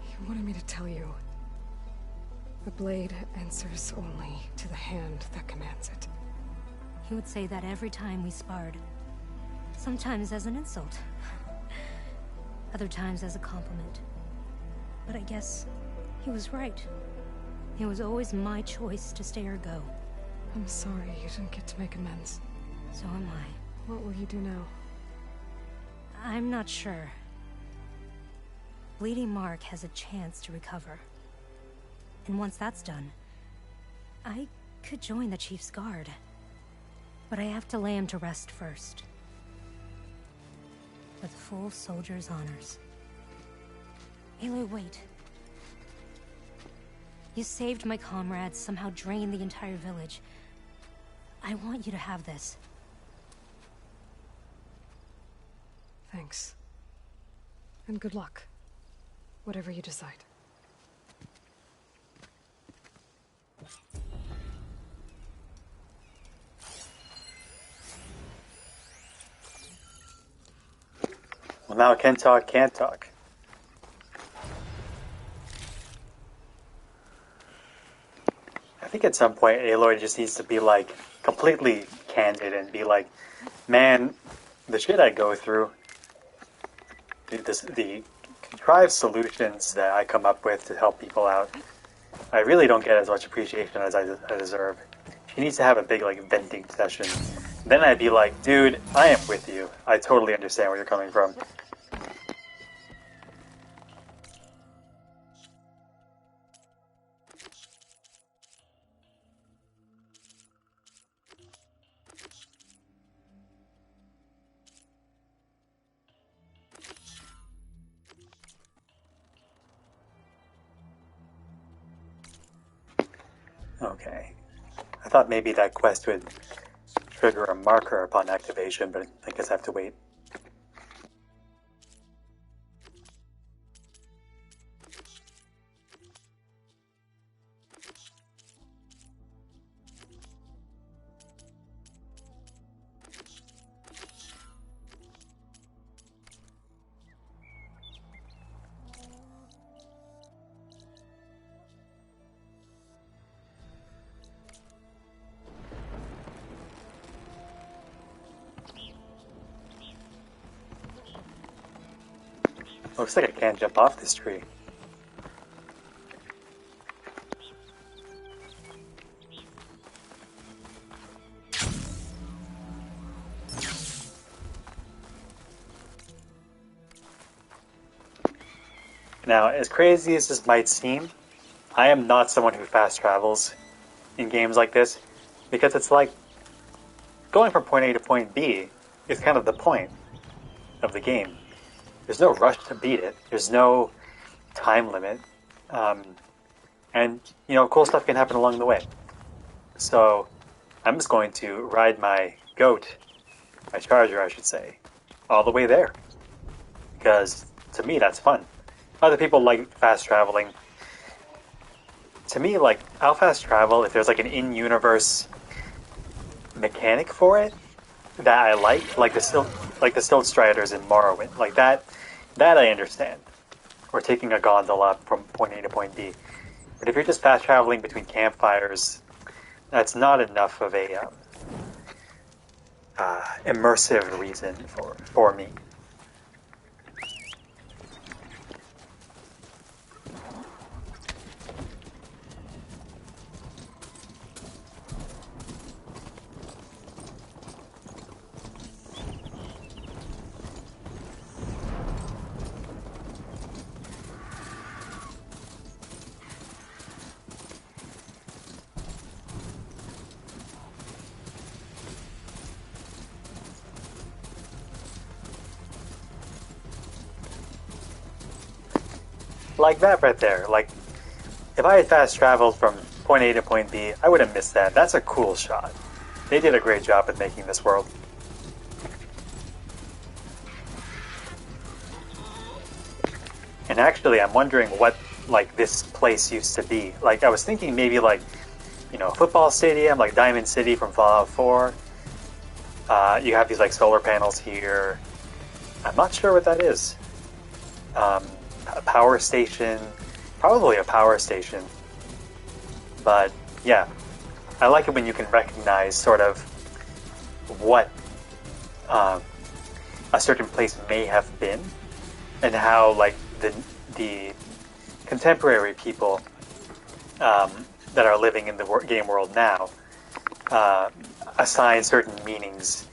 You wanted me to tell you. The blade answers only to the hand that commands it. He would say that every time we sparred. Sometimes as an insult. Other times as a compliment. But I guess he was right. It was always my choice to stay or go. I'm sorry you didn't get to make amends. So am I. What will you do now? I'm not sure. Bleeding Mark has a chance to recover. And once that's done, I could join the Chief's Guard. But I have to lay him to rest first. With full soldier's honors. Aloy, wait. You saved my comrades, somehow drained the entire village. I want you to have this. Thanks. And good luck. Whatever you decide. Well, now Kentalk can't talk. I think at some point Aloy just needs to be like completely candid and be like, man, the shit I go through, the contrived solutions that I come up with to help people out, I really don't get as much appreciation as I deserve. She needs to have a big like venting session. Then I'd be like, dude, I am with you. I totally understand where you're coming from. Okay. I thought maybe that quest would trigger a marker upon activation, but I guess I have to wait. Looks like I can't jump off this tree. Now, as crazy as this might seem, I am not someone who fast travels in games like this, because it's like going from point A to point B is kind of the point of the game. There's no rush to beat it. There's no time limit. And, you know, cool stuff can happen along the way. So, I'm just going to ride my goat, my charger, I should say, all the way there. Because, to me, that's fun. Other people like fast traveling. To me, like, I'll fast travel if there's, like, an in-universe mechanic for it that I like the Stilt Striders in Morrowind. Like, that I understand. Or taking a gondola from point A to point B. But if you're just fast traveling between campfires, that's not enough of a immersive reason for me. Like that right there. Like, if I had fast traveled from point A to point B, I would have missed that. That's a cool shot. They did a great job at making this world. And actually, I'm wondering what, like, this place used to be. Like, I was thinking maybe, like, you know, a football stadium, like Diamond City from Fallout 4. You have these, like, solar panels here. I'm not sure what that is. A power station. Probably a power station. But, yeah. I like it when you can recognize sort of what a certain place may have been. And how, like, the contemporary people that are living in the game world now assign certain meanings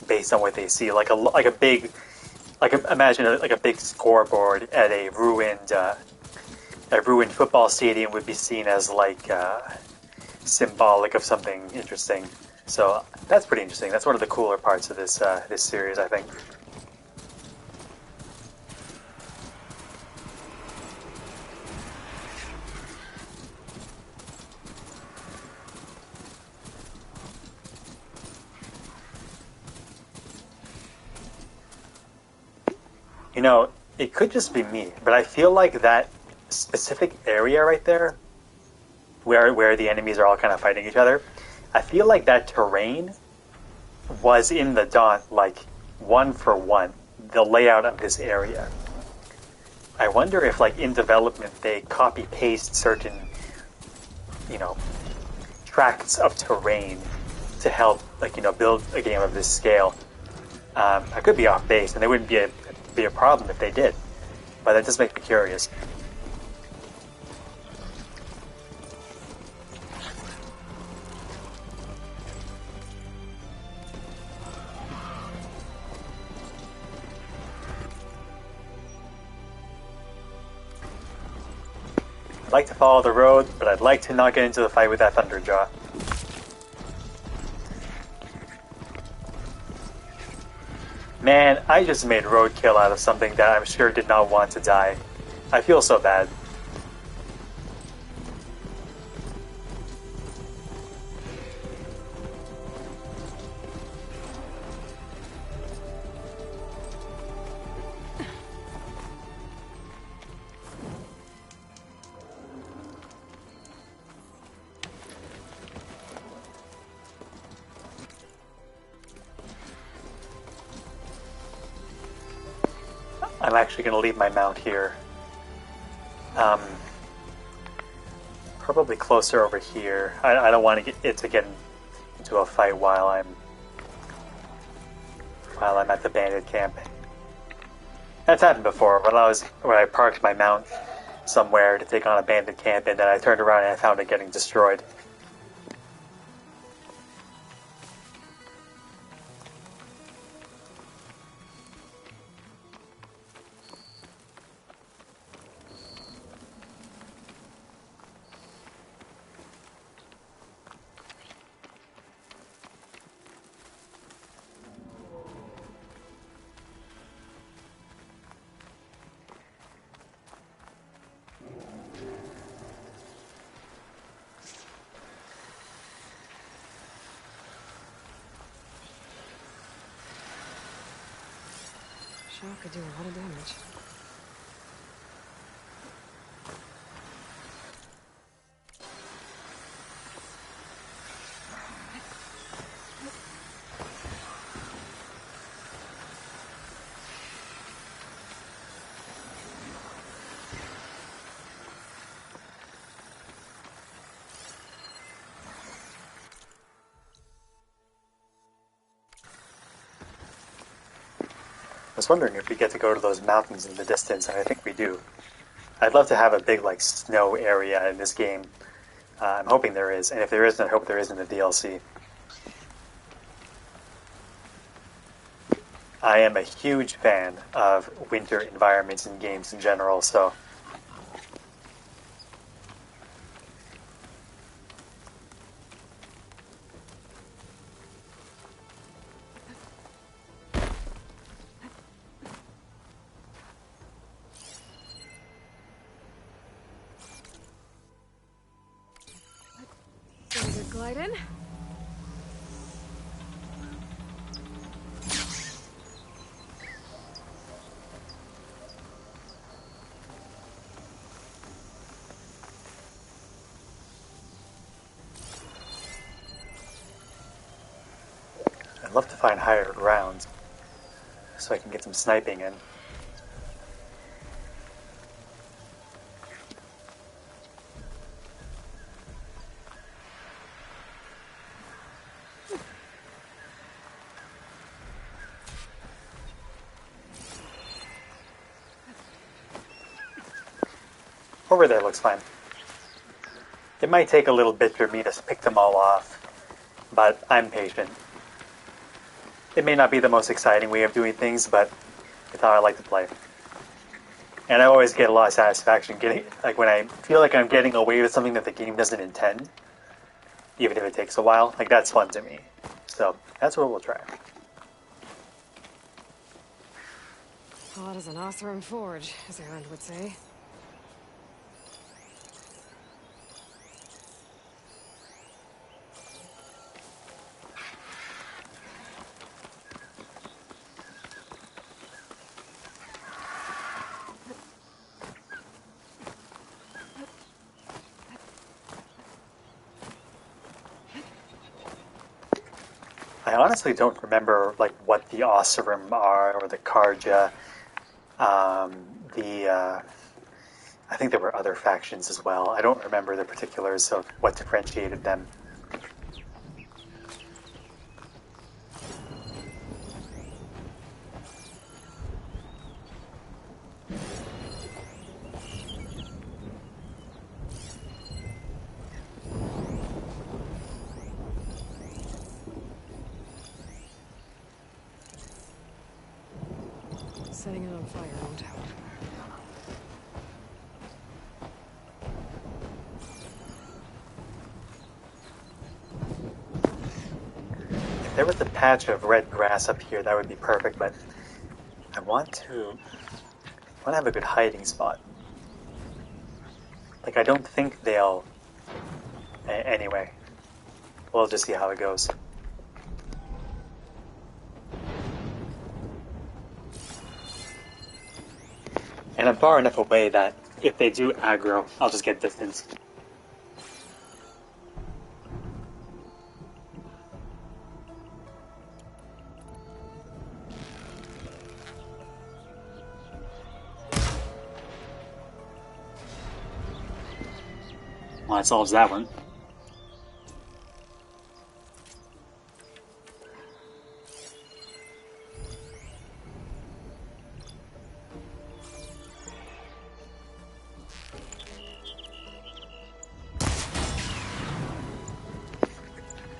based on what they see, imagine a big scoreboard at a ruined football stadium would be seen as like symbolic of something interesting. So that's pretty interesting. That's one of the cooler parts of this series, I think. You know, it could just be me, but I feel like that specific area right there, where the enemies are all kind of fighting each other, I feel like that terrain was in the Daunt, like, one for one, the layout of this area. I wonder if, like, in development they copy-paste certain, you know, tracts of terrain to help, like, you know, build a game of this scale. I could be off base, and they wouldn't be a problem if they did, but that does make me curious. I'd like to follow the road, but I'd like to not get into the fight with that Thunderjaw. Man, I just made roadkill out of something that I'm sure did not want to die. I feel so bad. I'm actually going to leave my mount here. Probably closer over here. I don't want to get into a fight while I'm at the bandit camp. That's happened before when I parked my mount somewhere to take on a bandit camp, and then I turned around and I found it getting destroyed. Shot could do a lot of damage. I was wondering if we get to go to those mountains in the distance, and I think we do. I'd love to have a big, like, snow area in this game. I'm hoping there is, and if there isn't, I hope there is in the DLC. I am a huge fan of winter environments in games in general, so... Glide in. I'd love to find higher ground so I can get some sniping in. Over there looks fine. It might take a little bit for me to pick them all off, but I'm patient. It may not be the most exciting way of doing things, but it's how I like to play. And I always get a lot of satisfaction getting, like when I feel like I'm getting away with something that the game doesn't intend, even if it takes a while. Like, that's fun to me. So that's what we'll try. Hot as an Oseram forge, as Erland would say. I honestly don't remember like what the Oseram are or the Karja. I think there were other factions as well. I don't remember the particulars of what differentiated them. Setting it on fire won't help. If there was a patch of red grass up here, that would be perfect, but I want to have a good hiding spot. Like, I don't think they'll... Anyway, we'll just see how it goes. And I'm far enough away that if they do aggro, I'll just get distance. Well, that solves that one.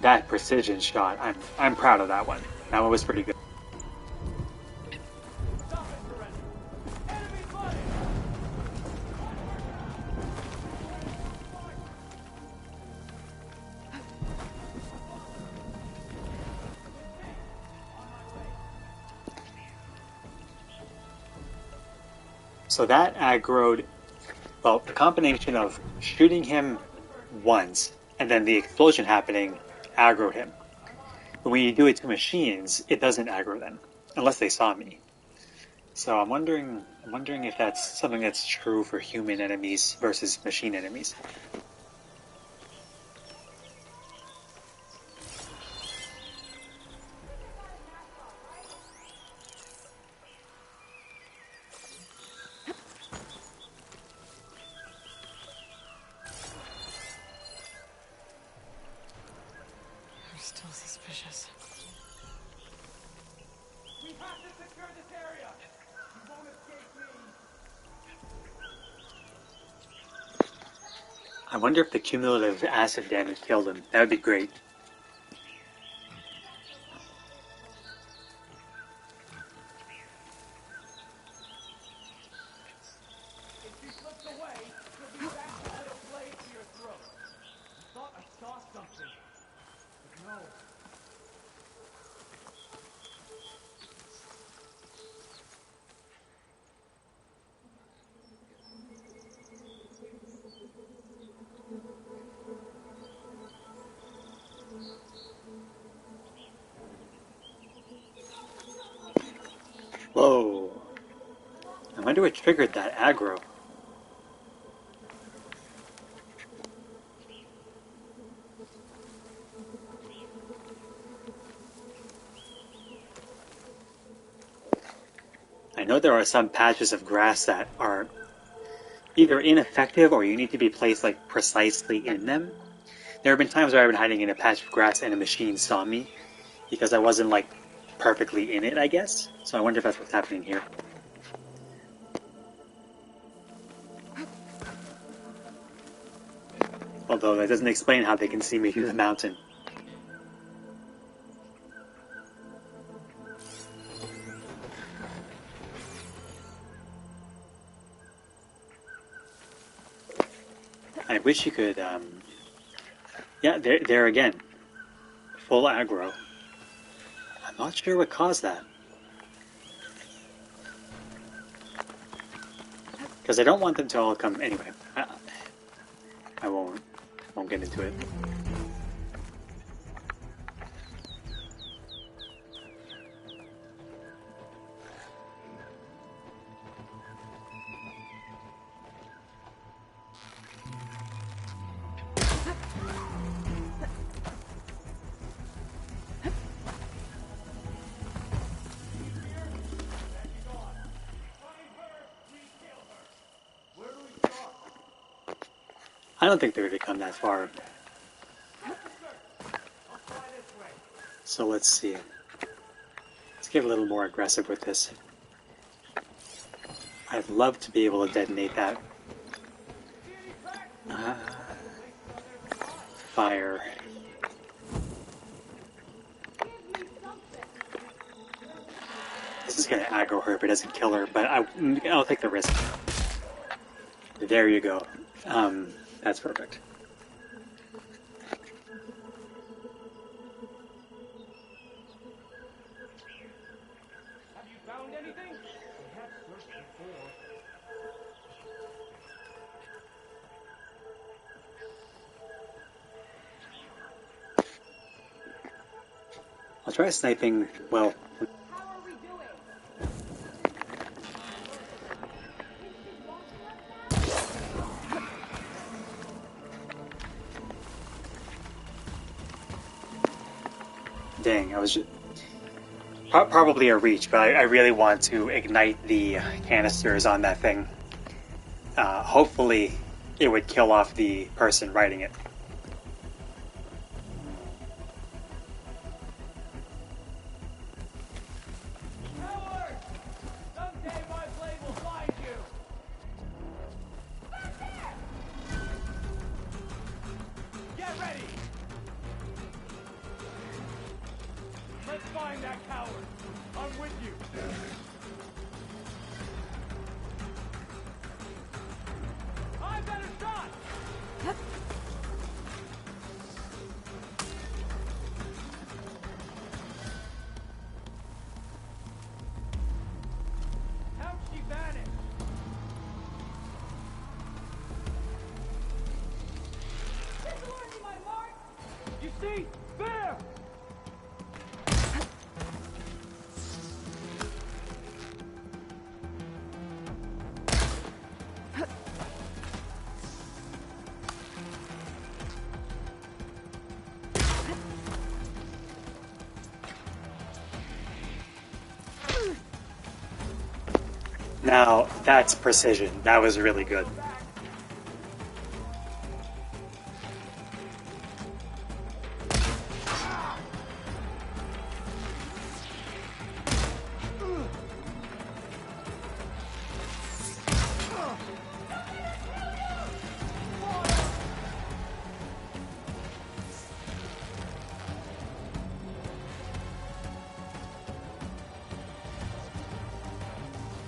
That precision shot, I'm proud of that one. That one was pretty good. So that aggroed, well, the combination of shooting him once and then the explosion happening aggroed him. But when you do it to machines, it doesn't aggro them, unless they saw me. So I'm wondering if that's something that's true for human enemies versus machine enemies. I'm still suspicious. We have to secure this area. You won't escape me. I wonder if the cumulative acid damage killed him. That would be great. If she slips away, she'll be back to put a blade to your throat. I thought I saw something. But no. wonder what triggered that aggro. I know there are some patches of grass that are either ineffective or you need to be placed like precisely in them. There have been times where I've been hiding in a patch of grass and a machine saw me because I wasn't like perfectly in it, I guess. So I wonder if that's what's happening here. Although that doesn't explain how they can see me through the mountain. I wish you could, yeah, there again. Full aggro. I'm not sure what caused that. Because I don't want them to all come, anyway. I won't get into it. I don't think they're going to come that far. So let's see. Let's get a little more aggressive with this. I'd love to be able to detonate that. Fire. This is going to aggro her if it doesn't kill her, but I'll take the risk. There you go. That's perfect. Have you found anything? We have searched before. I'll try sniping, well... How are we doing? Dang, I was just... Probably a reach, but I really want to ignite the canisters on that thing. Hopefully it would kill off the person riding it. Coward! Someday my blade will find you! Get ready! Let's find that coward! I'm with you! I better shot! How'd she vanish? This will be my mark! You see? There! Now, that's precision. That was really good.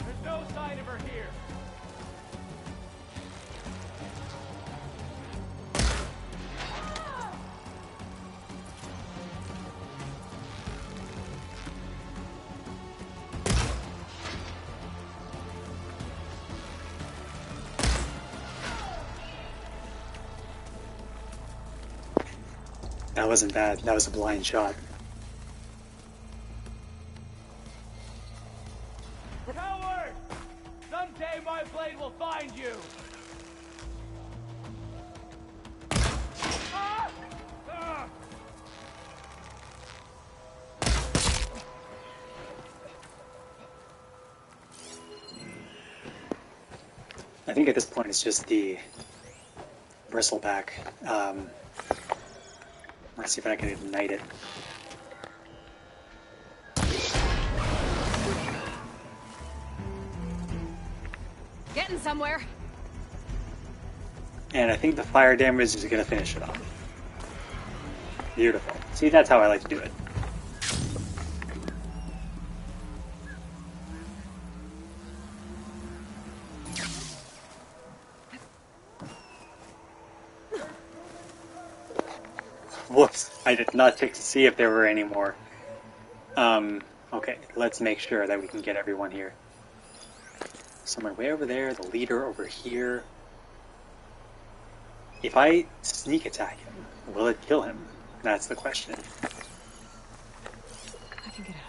There's no sign of her here. That wasn't bad. That was a blind shot. Coward! Someday blade will find you! I think at this point it's just the bristleback. Let's see if I can ignite it. Getting somewhere. And I think the fire damage is going to finish it off. Beautiful. See, that's how I like to do it. Whoops, I did not check to see if there were any more. Okay, let's make sure that we can get everyone here. Someone way over there, the leader over here. If I sneak attack him, will it kill him? That's the question. I can get out.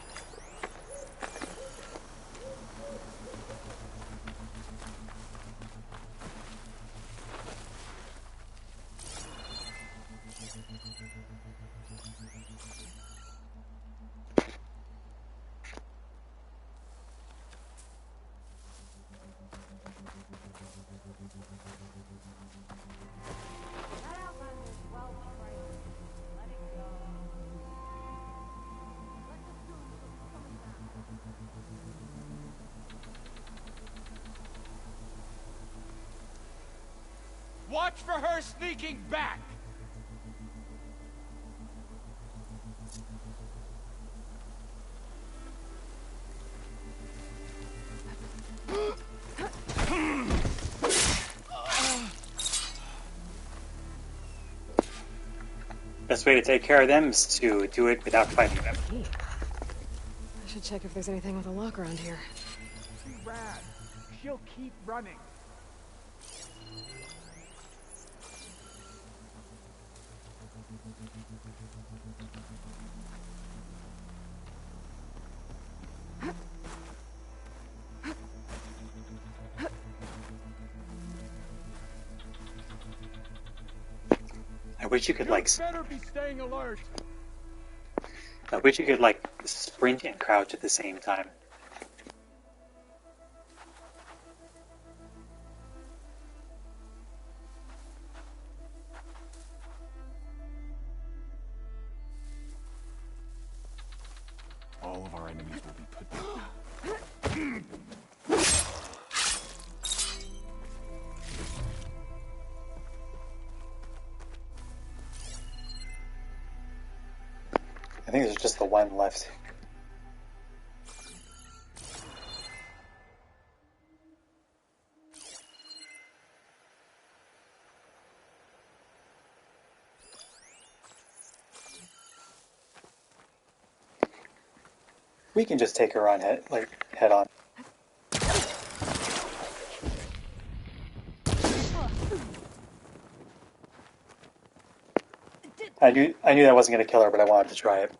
Watch for her sneaking back! Best way to take care of them is to do it without fighting them. I should check if there's anything with a lock around here. Too rad. She'll keep running. I wish you could like. Better be staying alert. I wish you could like sprint and crouch at the same time. All of our enemies will be put down. I think there's just the one left. We can just take her on head on. I knew that wasn't going to kill her, but I wanted to try it.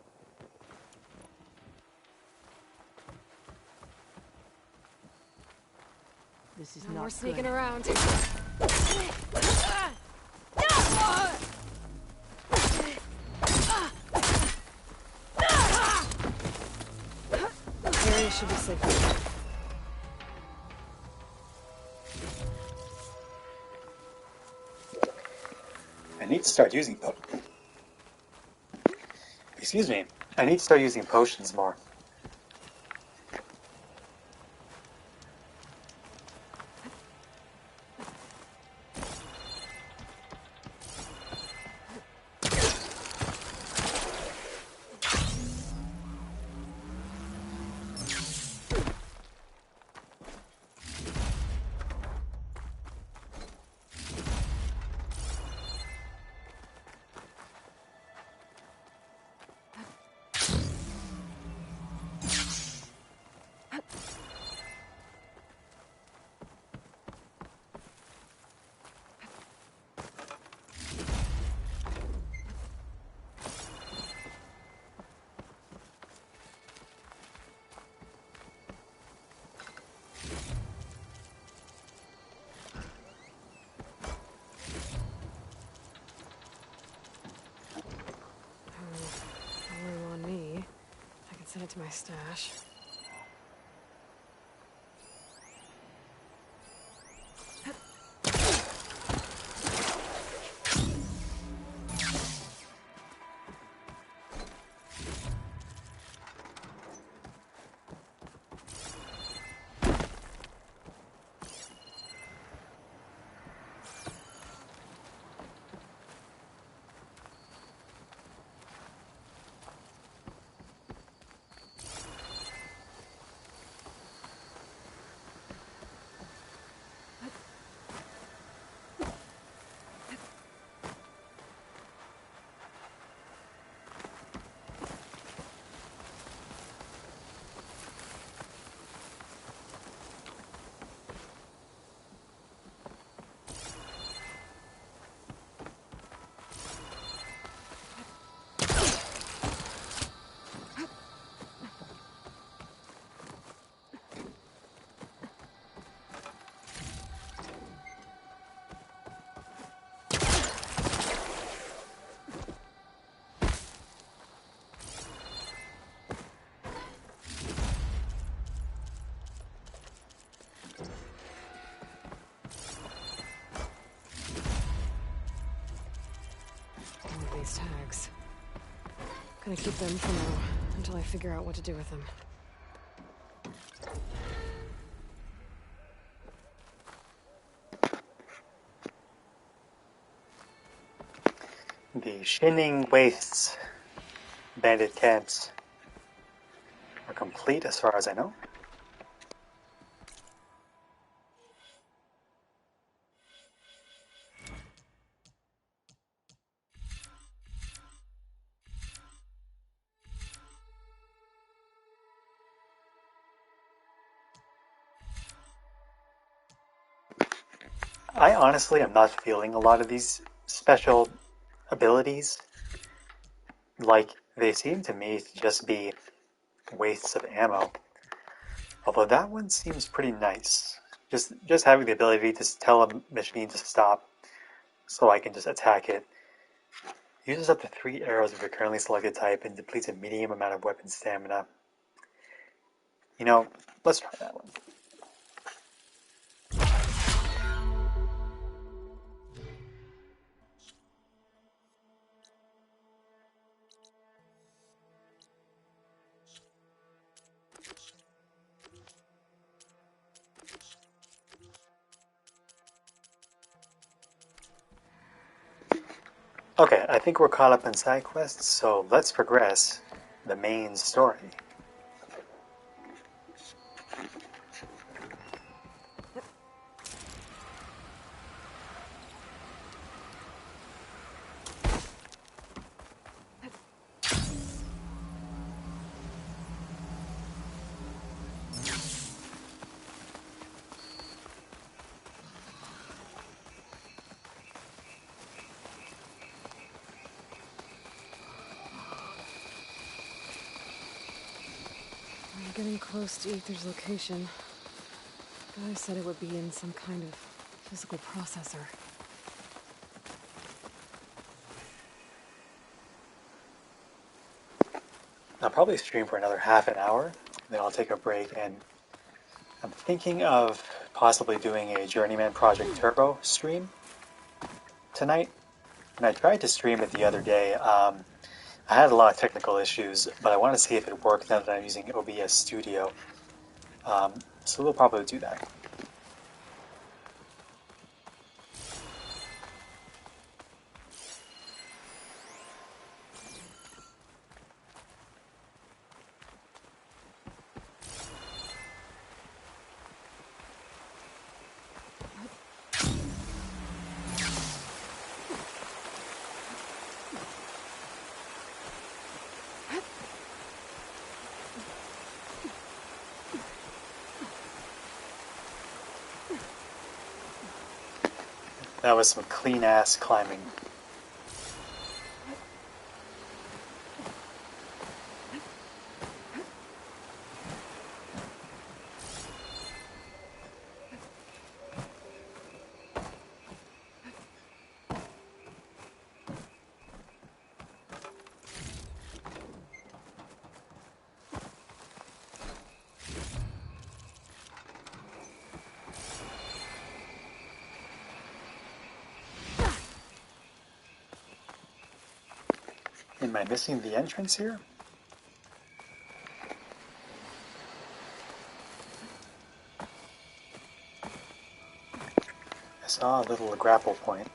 This is No not more sneaking good. around. Area should be safe. I need to start using Excuse me. I need to start using potions more. send it to my stash. These tags. Gonna keep them for now, until I figure out what to do with them. The Shinning Wastes bandit camps are complete as far as I know. I honestly am not feeling a lot of these special abilities. Like, they seem to me to just be wastes of ammo. Although that one seems pretty nice. Just having the ability to tell a machine to stop so I can just attack it. Uses up to 3 arrows of your currently selected type and depletes a medium amount of weapon stamina. You know, let's try that one. Okay, I think we're caught up in side quests, so let's progress the main story. We're getting close to Ether's location. Guy said it would be in some kind of physical processor. I'll probably stream for another half an hour, then I'll take a break, and I'm thinking of possibly doing a Journeyman Project Turbo stream tonight. And I tried to stream it the other day. I had a lot of technical issues, but I want to see if it worked now that I'm using OBS Studio. So we'll probably do that. That was some clean-ass climbing. Am I missing the entrance here? I saw a little grapple point.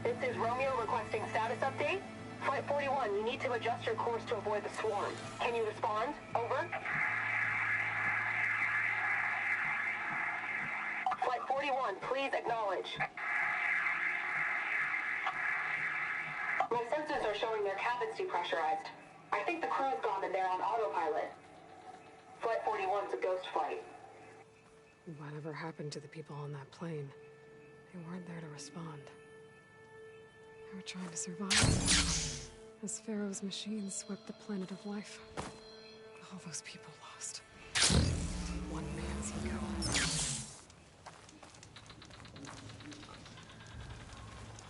This is Romeo requesting status update. Flight 41, you need to adjust your course to avoid the swarm. Can you respond? Over. Flight 41, please acknowledge. My sensors are showing their cabins depressurized. I think the crew's gone and they're on autopilot. Flight 41's a ghost flight. Whatever happened to the people on that plane? They weren't there to respond. They were trying to survive. As Pharaoh's machines swept the planet of life. All those people lost. One man's ego.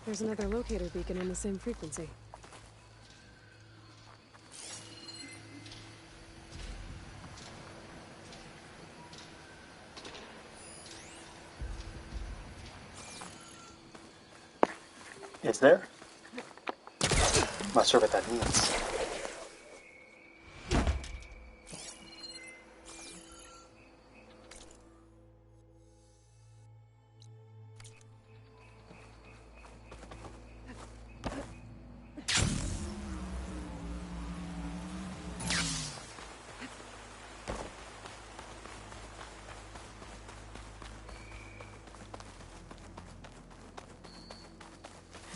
There's another locator beacon in the same frequency. Is there? I'm not sure what that means.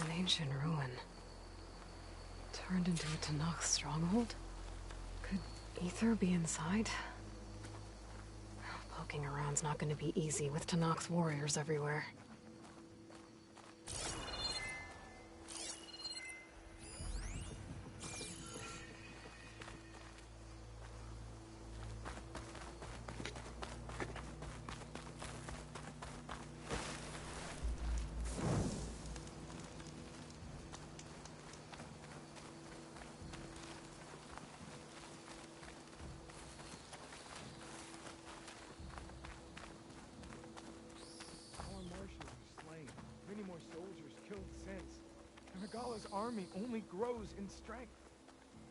An ancient ruin. Turned into a Tanakh stronghold? Could Ether be inside? Poking around's not going to be easy with Tanakh's warriors everywhere. Regala's army only grows in strength.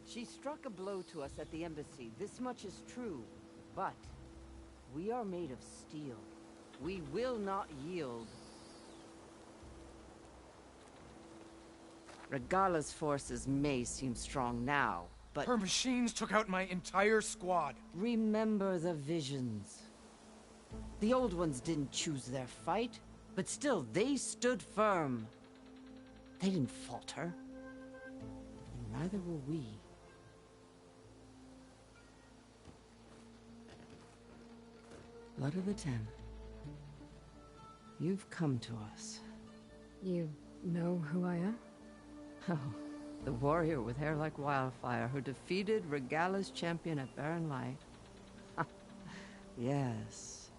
She struck a blow to us at the embassy. This much is true. But we are made of steel. We will not yield. Regala's forces may seem strong now, but... Her machines took out my entire squad. Remember the visions. The old ones didn't choose their fight, but still they stood firm. They didn't falter. And neither will we. Blood of the Ten. You've come to us. You know who I am? Oh, the warrior with hair like wildfire who defeated Regala's champion at Barren Light. Yes.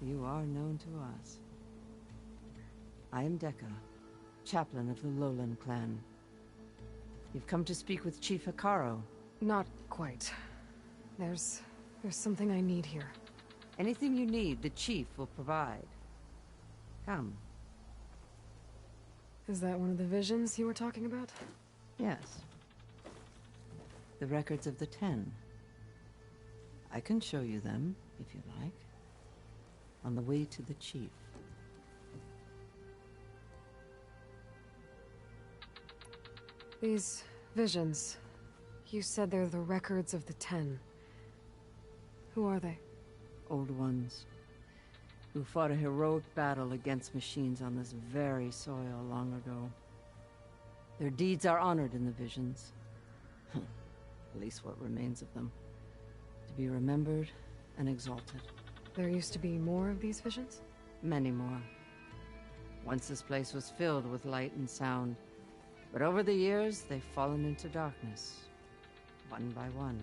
You are known to us. I am Dekka, chaplain of the Lowland clan. You've come to speak with Chief Hikaru. Not quite. There's something I need here. Anything you need, the chief will provide. Come. Is that one of the visions you were talking about? Yes. The records of the Ten. I can show you them, if you like. On the way to the chief. These visions, you said they're the records of the Ten. Who are they? Old ones, who fought a heroic battle against machines on this very soil long ago. Their deeds are honored in the visions. At least what remains of them. To be remembered and exalted. There used to be more of these visions? Many more. Once this place was filled with light and sound, but over the years, they've fallen into darkness, one by one.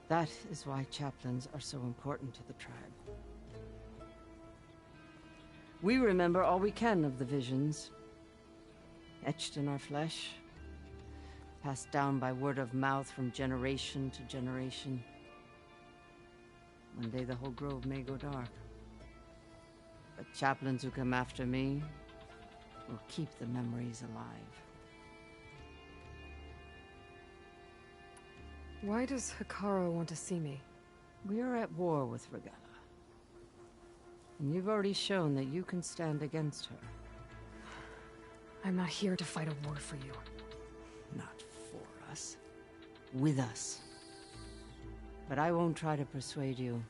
That is why chaplains are so important to the tribe. We remember all we can of the visions, etched in our flesh, passed down by word of mouth from generation to generation. One day the whole grove may go dark. But chaplains who come after me will keep the memories alive. Why does Hikaru want to see me? We are at war with Regalla. And you've already shown that you can stand against her. I'm not here to fight a war for you. Not for us. With us. But I won't try to persuade you.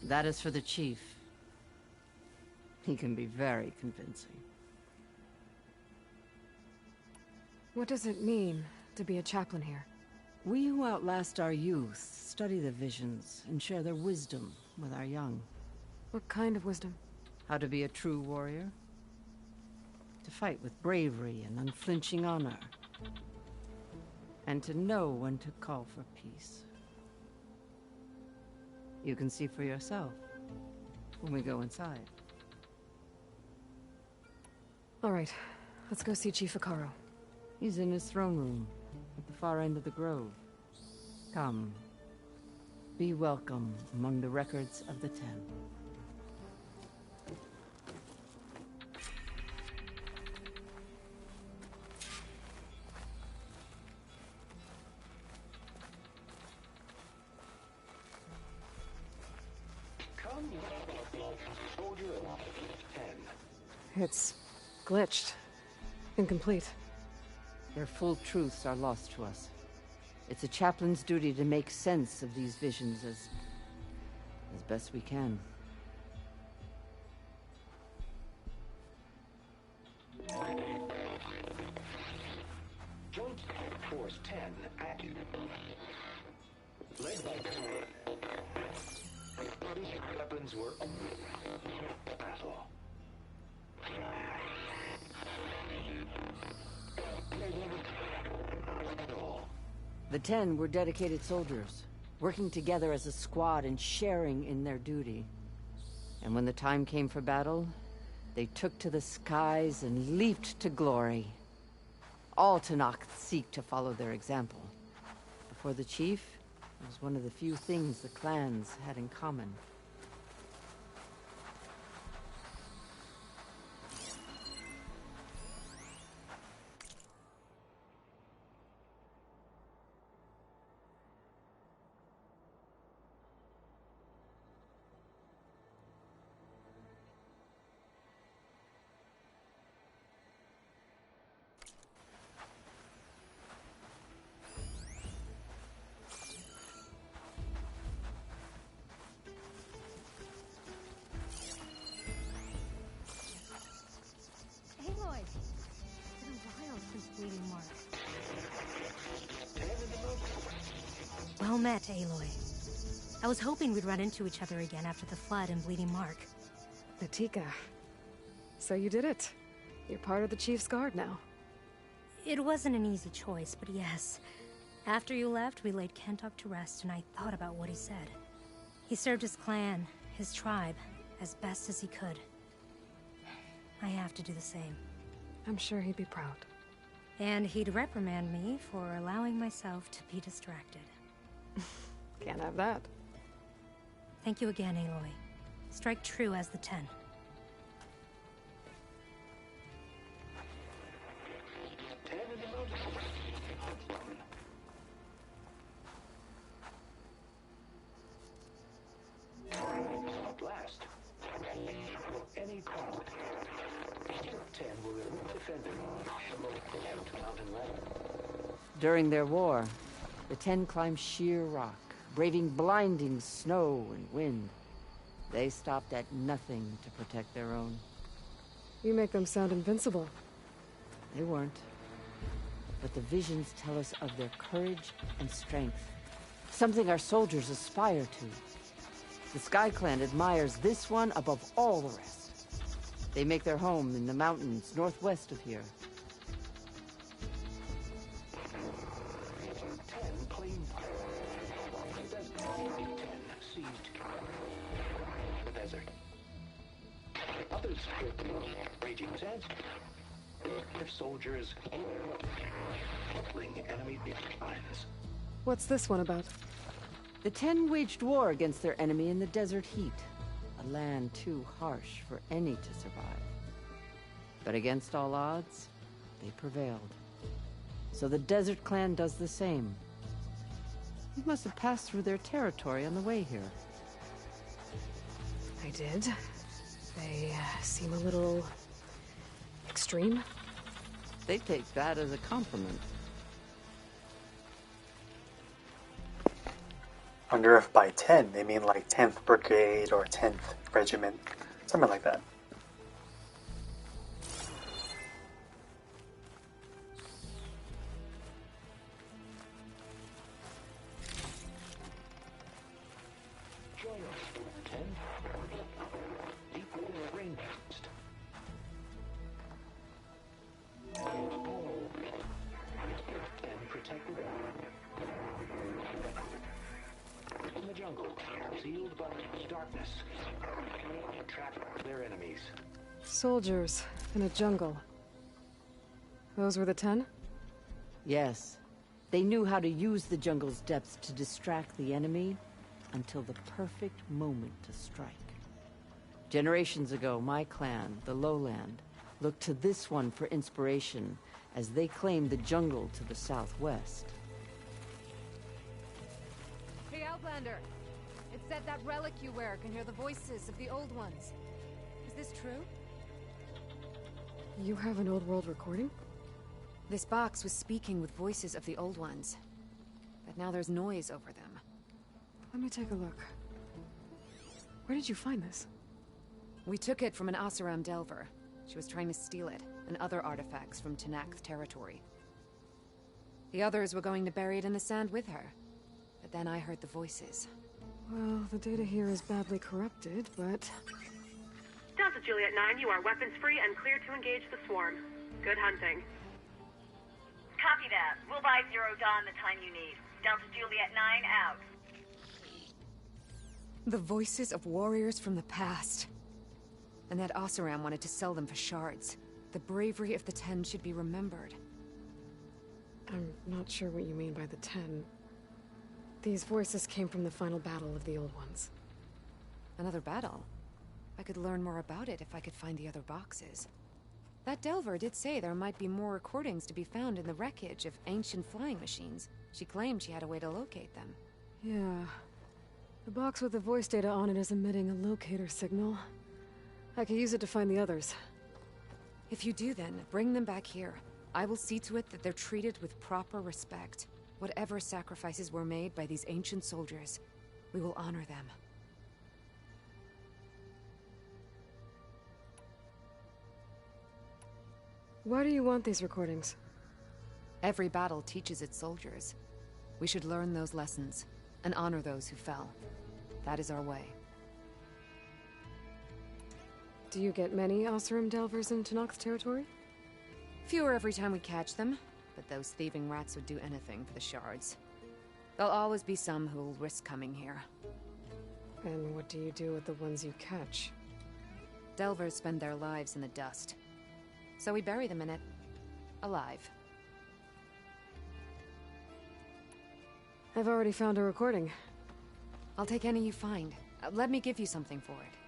That is for the chief. He can be very convincing. What does it mean to be a chaplain here? We who outlast our youth study the visions and share their wisdom with our young. What kind of wisdom? How to be a true warrior. To fight with bravery and unflinching honor. And to know when to call for peace. You can see for yourself when we go inside. All right, let's go see Chief Hikaru. He's in his throne room, at the far end of the grove. Come. Be welcome among the records of the Ten. Come, soldier of 10. It's glitched. Incomplete. Their full truths are lost to us. It's a chaplain's duty to make sense of these visions as best we can. Joint Force 10 active. Led by weapons were battle. The 10 were dedicated soldiers, working together as a squad and sharing in their duty. And when the time came for battle, they took to the skies and leaped to glory. All Tanakh seek to follow their example. Before the chief, it was one of the few things the clans had in common. Well met, Aloy. I was hoping we'd run into each other again after the flood in Bleeding Mark. Natika. So you did it. You're part of the Chief's Guard now. It wasn't an easy choice, but yes. After you left, we laid Kentuck to rest, and I thought about what he said. He served his clan, his tribe, as best as he could. I have to do the same. I'm sure he'd be proud. And he'd reprimand me for allowing myself to be distracted. Can't have that. Thank you again, Aloy. Strike true as the 10. Last. Any conflict. 10 will defend the mountain ladder. During their war, the 10 climbed sheer rock, braving blinding snow and wind. They stopped at nothing to protect their own. You make them sound invincible. They weren't. But the visions tell us of their courage and strength. Something our soldiers aspire to. The Sky Clan admires this one above all the rest. They make their home in the mountains northwest of here. 10 claimed. 10 seized the desert. Others with raging sands. Their soldiers killing enemy lines. What's this one about? The 10 waged war against their enemy in the desert heat. A land too harsh for any to survive. But against all odds, they prevailed. So the Desert Clan does the same. You must have passed through their territory on the way here. I did. They seem a little extreme. They take that as a compliment. I wonder if by 10 they mean like 10th Brigade or 10th Regiment, something like that. Join us, 10. Deep within a rainforest. 10 protected in the jungle, sealed by darkness, trap their enemies. Soldiers in a jungle. Those were the 10? Yes. They knew how to use the jungle's depths to distract the enemy until the perfect moment to strike. Generations ago, my clan, the Lowland, looked to this one for inspiration as they claimed the jungle to the southwest. Hey, Outlander. It said that relic you wear can hear the voices of the old ones. Is this true? You have an old world recording? This box was speaking with voices of the old ones. But now there's noise over them. Let me take a look. Where did you find this? We took it from an Oseram Delver. She was trying to steal it, and other artifacts from Tenakth territory. The others were going to bury it in the sand with her. But then I heard the voices. Well, the data here is badly corrupted, but... Delta Juliet 9, you are weapons free and clear to engage the swarm. Good hunting. Copy that. We'll buy Zero Dawn the time you need. Delta Juliet 9 out. The voices of warriors from the past. And that Oseram wanted to sell them for shards. The bravery of the 10 should be remembered. I'm not sure what you mean by the 10. These voices came from the final battle of the Old Ones. Another battle? I could learn more about it if I could find the other boxes. That Delver did say there might be more recordings to be found in the wreckage of ancient flying machines. She claimed she had a way to locate them. Yeah. The box with the voice data on it is emitting a locator signal. I could use it to find the others. If you do then, bring them back here. I will see to it that they're treated with proper respect. Whatever sacrifices were made by these ancient soldiers, we will honor them. Why do you want these recordings? Every battle teaches its soldiers. We should learn those lessons, and honor those who fell. That is our way. Do you get many Oseram Delvers in Tenakth territory? Fewer every time we catch them, but those thieving rats would do anything for the shards. There'll always be some who will risk coming here. And what do you do with the ones you catch? Delvers spend their lives in the dust. So we bury them in it, alive. I've already found a recording. I'll take any you find. Let me give you something for it.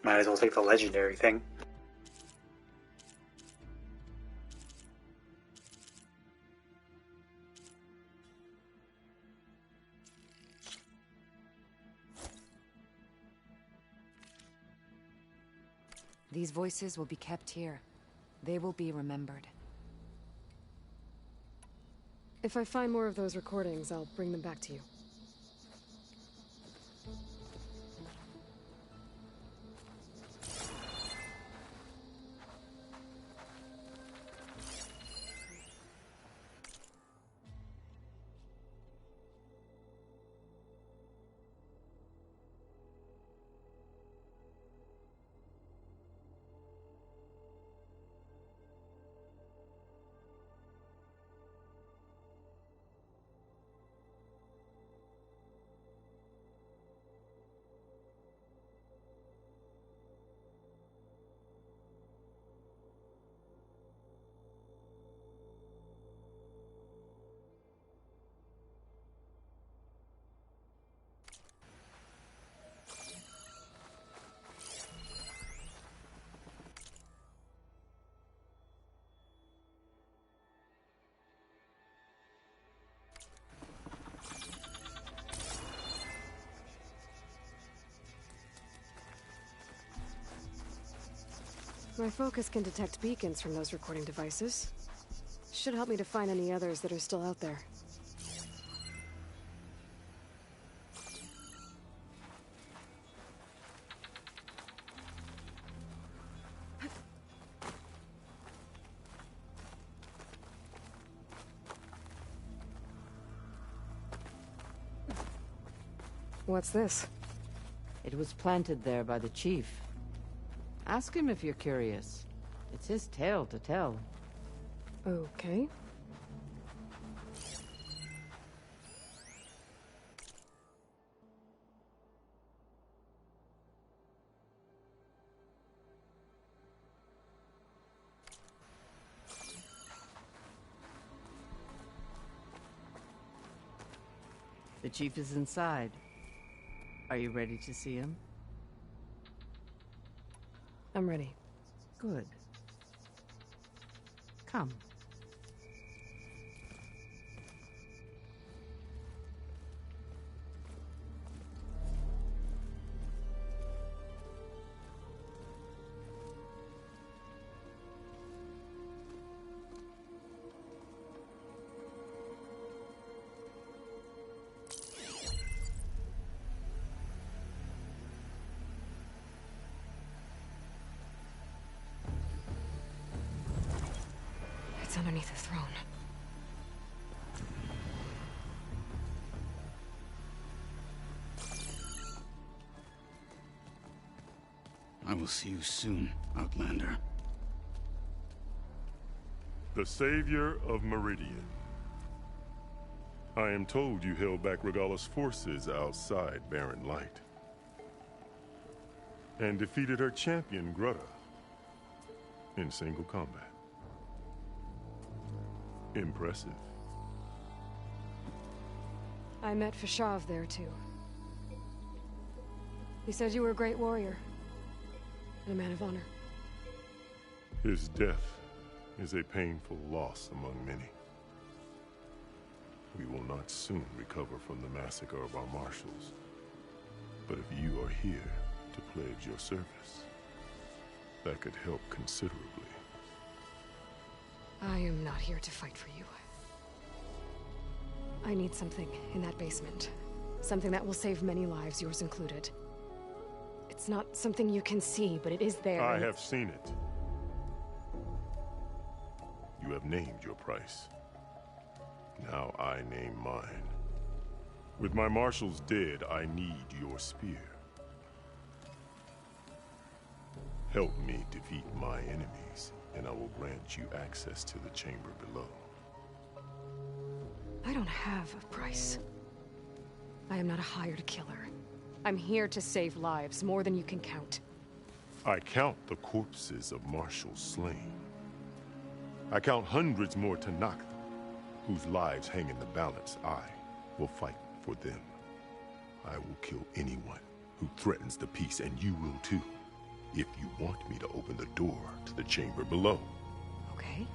Might as well take the legendary thing. These voices will be kept here. They will be remembered. If I find more of those recordings, I'll bring them back to you. My focus can detect beacons from those recording devices. Should help me to find any others that are still out there. What's this? It was planted there by the chief. Ask him if you're curious. It's his tale to tell. Okay. The chief is inside. Are you ready to see him? I'm ready. Good. Come. It's underneath the throne. I will see you soon, Outlander. The savior of Meridian. I am told you held back Regalla's forces outside Barren Light. And defeated her champion, Grutta, in single combat. Impressive. I met Fashav there, too. He said you were a great warrior. And a man of honor. His death is a painful loss among many. We will not soon recover from the massacre of our marshals. But if you are here to pledge your service, that could help considerably. I am not here to fight for you. I need something in that basement. Something that will save many lives, yours included. It's not something you can see, but it is there. I have seen it. You have named your price. Now I name mine. With my marshals dead, I need your spear. Help me defeat my enemies, and I will grant you access to the chamber below. I don't have a price. I am not a hired killer. I'm here to save lives, more than you can count. I count the corpses of marshals slain. I count hundreds more to knock them, whose lives hang in the balance. I will fight for them. I will kill anyone who threatens the peace, and you will too, if you want me to open the door to the chamber below. Okay.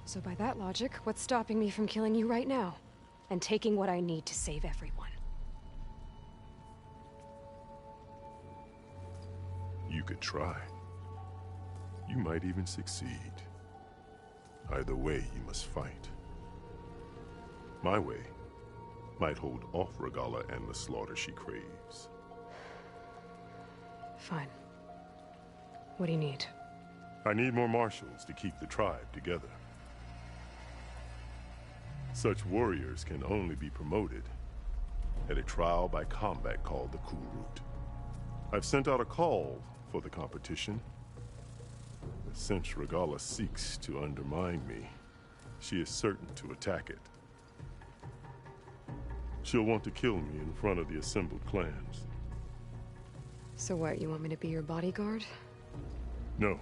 So by that logic, what's stopping me from killing you right now? And taking what I need to save everyone? You could try. You might even succeed. Either way, you must fight. My way might hold off Regala and the slaughter she craves. Fine. What do you need? I need more marshals to keep the tribe together. Such warriors can only be promoted at a trial by combat called the Cool Route. I've sent out a call for the competition. But since Regala seeks to undermine me, she is certain to attack it. She'll want to kill me in front of the assembled clans. So what, you want me to be your bodyguard? No.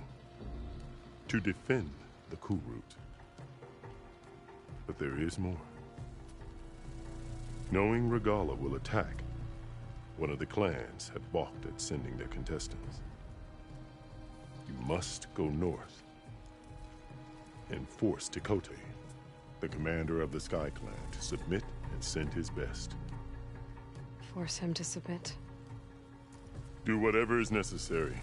To defend the Cool Route. But there is more. Knowing Regala will attack, one of the clans have balked at sending their contestants. You must go north and force Tekote, the commander of the Sky Clan, to submit and send his best. Force him to submit? Do whatever is necessary.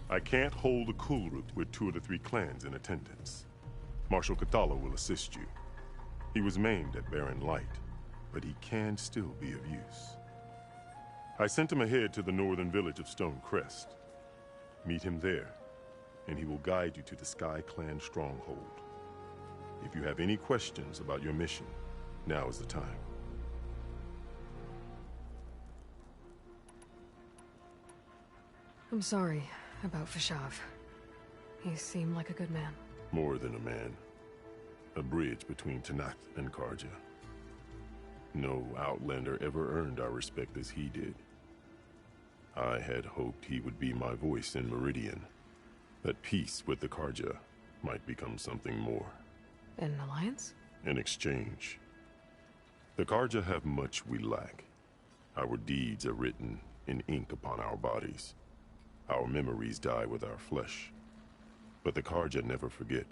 I can't hold the Cool Route with 2 of the 3 clans in attendance. Marshal Kathala will assist you. He was maimed at Barren Light, but he can still be of use. I sent him ahead to the northern village of Stone Crest. Meet him there, and he will guide you to the Sky Clan stronghold. If you have any questions about your mission, now is the time. I'm sorry about Fashav. He seemed like a good man. More than a man. A bridge between Tanakh and Karja. No Outlander ever earned our respect as he did. I had hoped he would be my voice in Meridian. That peace with the Karja might become something more. An alliance? In exchange. The Karja have much we lack. Our deeds are written in ink upon our bodies. Our memories die with our flesh. But the Karja never forget.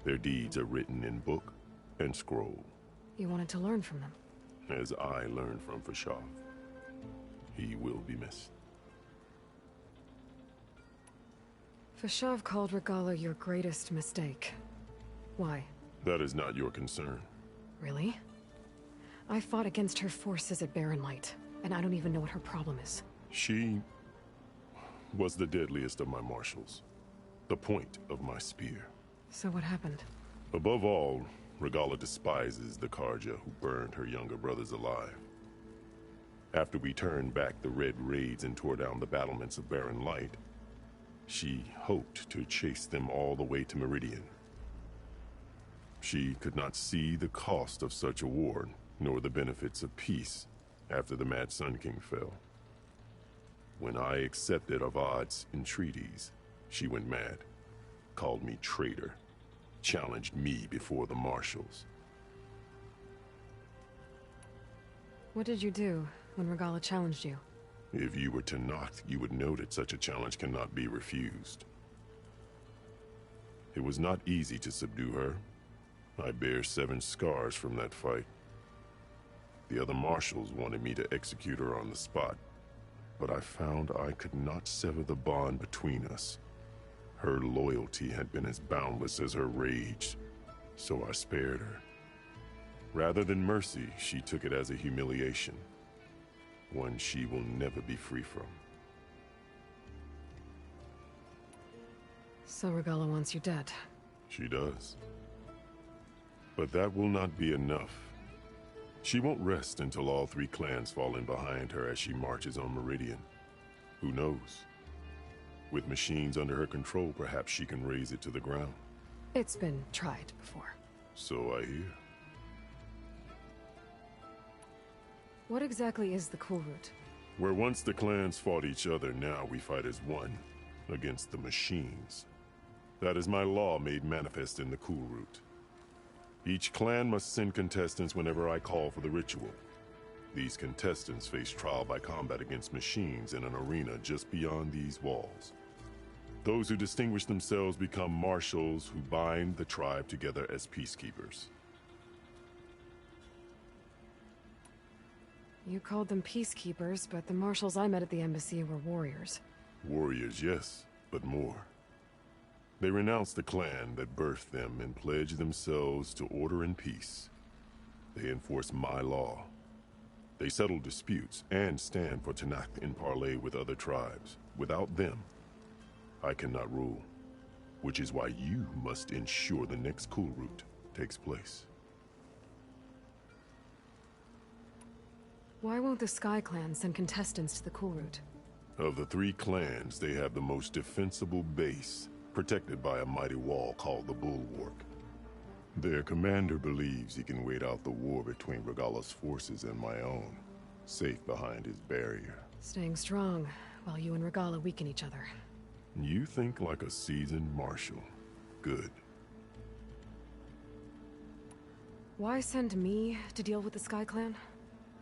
Their deeds are written in book and scroll. You wanted to learn from them? As I learned from Fashav. He will be missed. Fashav called Regala your greatest mistake. Why? That is not your concern. Really? I fought against her forces at Barren Light, and I don't even know what her problem is. She was the deadliest of my marshals. The point of my spear. So what happened? Above all, Regala despises the Karja who burned her younger brothers alive. After we turned back the Red Raids and tore down the battlements of Barren Light, she hoped to chase them all the way to Meridian. She could not see the cost of such a war, nor the benefits of peace after the Mad Sun King fell. When I accepted Avad's entreaties, she went mad, called me traitor, challenged me before the marshals. What did you do when Regala challenged you? If you were Tanakh, you would know that such a challenge cannot be refused. It was not easy to subdue her. I bear 7 scars from that fight. The other marshals wanted me to execute her on the spot, but I found I could not sever the bond between us. Her loyalty had been as boundless as her rage, so I spared her. Rather than mercy, she took it as a humiliation, one she will never be free from. So Regala wants you dead? She does. But that will not be enough. She won't rest until all 3 clans fall in behind her as she marches on Meridian. Who knows? With machines under her control, perhaps she can raise it to the ground. It's been tried before. So I hear. What exactly is the Cool Route? Where once the clans fought each other, now we fight as one, against the machines. That is my law made manifest in the Cool Route. Each clan must send contestants whenever I call for the ritual. These contestants face trial by combat against machines in an arena just beyond these walls. Those who distinguish themselves become marshals who bind the tribe together as peacekeepers. You called them peacekeepers, but the marshals I met at the embassy were warriors. Warriors, yes, but more. They renounce the clan that birthed them and pledge themselves to order and peace. They enforce my law. They settle disputes and stand for Tanakh in parley with other tribes. Without them, I cannot rule. Which is why you must ensure the next cool route takes place. Why won't the Sky Clan send contestants to the cool route? Of the 3 clans, they have the most defensible base, protected by a mighty wall called the Bulwark. Their commander believes he can wait out the war between Regalla's forces and my own, safe behind his barrier. Staying strong, while you and Regalla weaken each other. You think like a seasoned marshal. Good. Why send me to deal with the Sky Clan?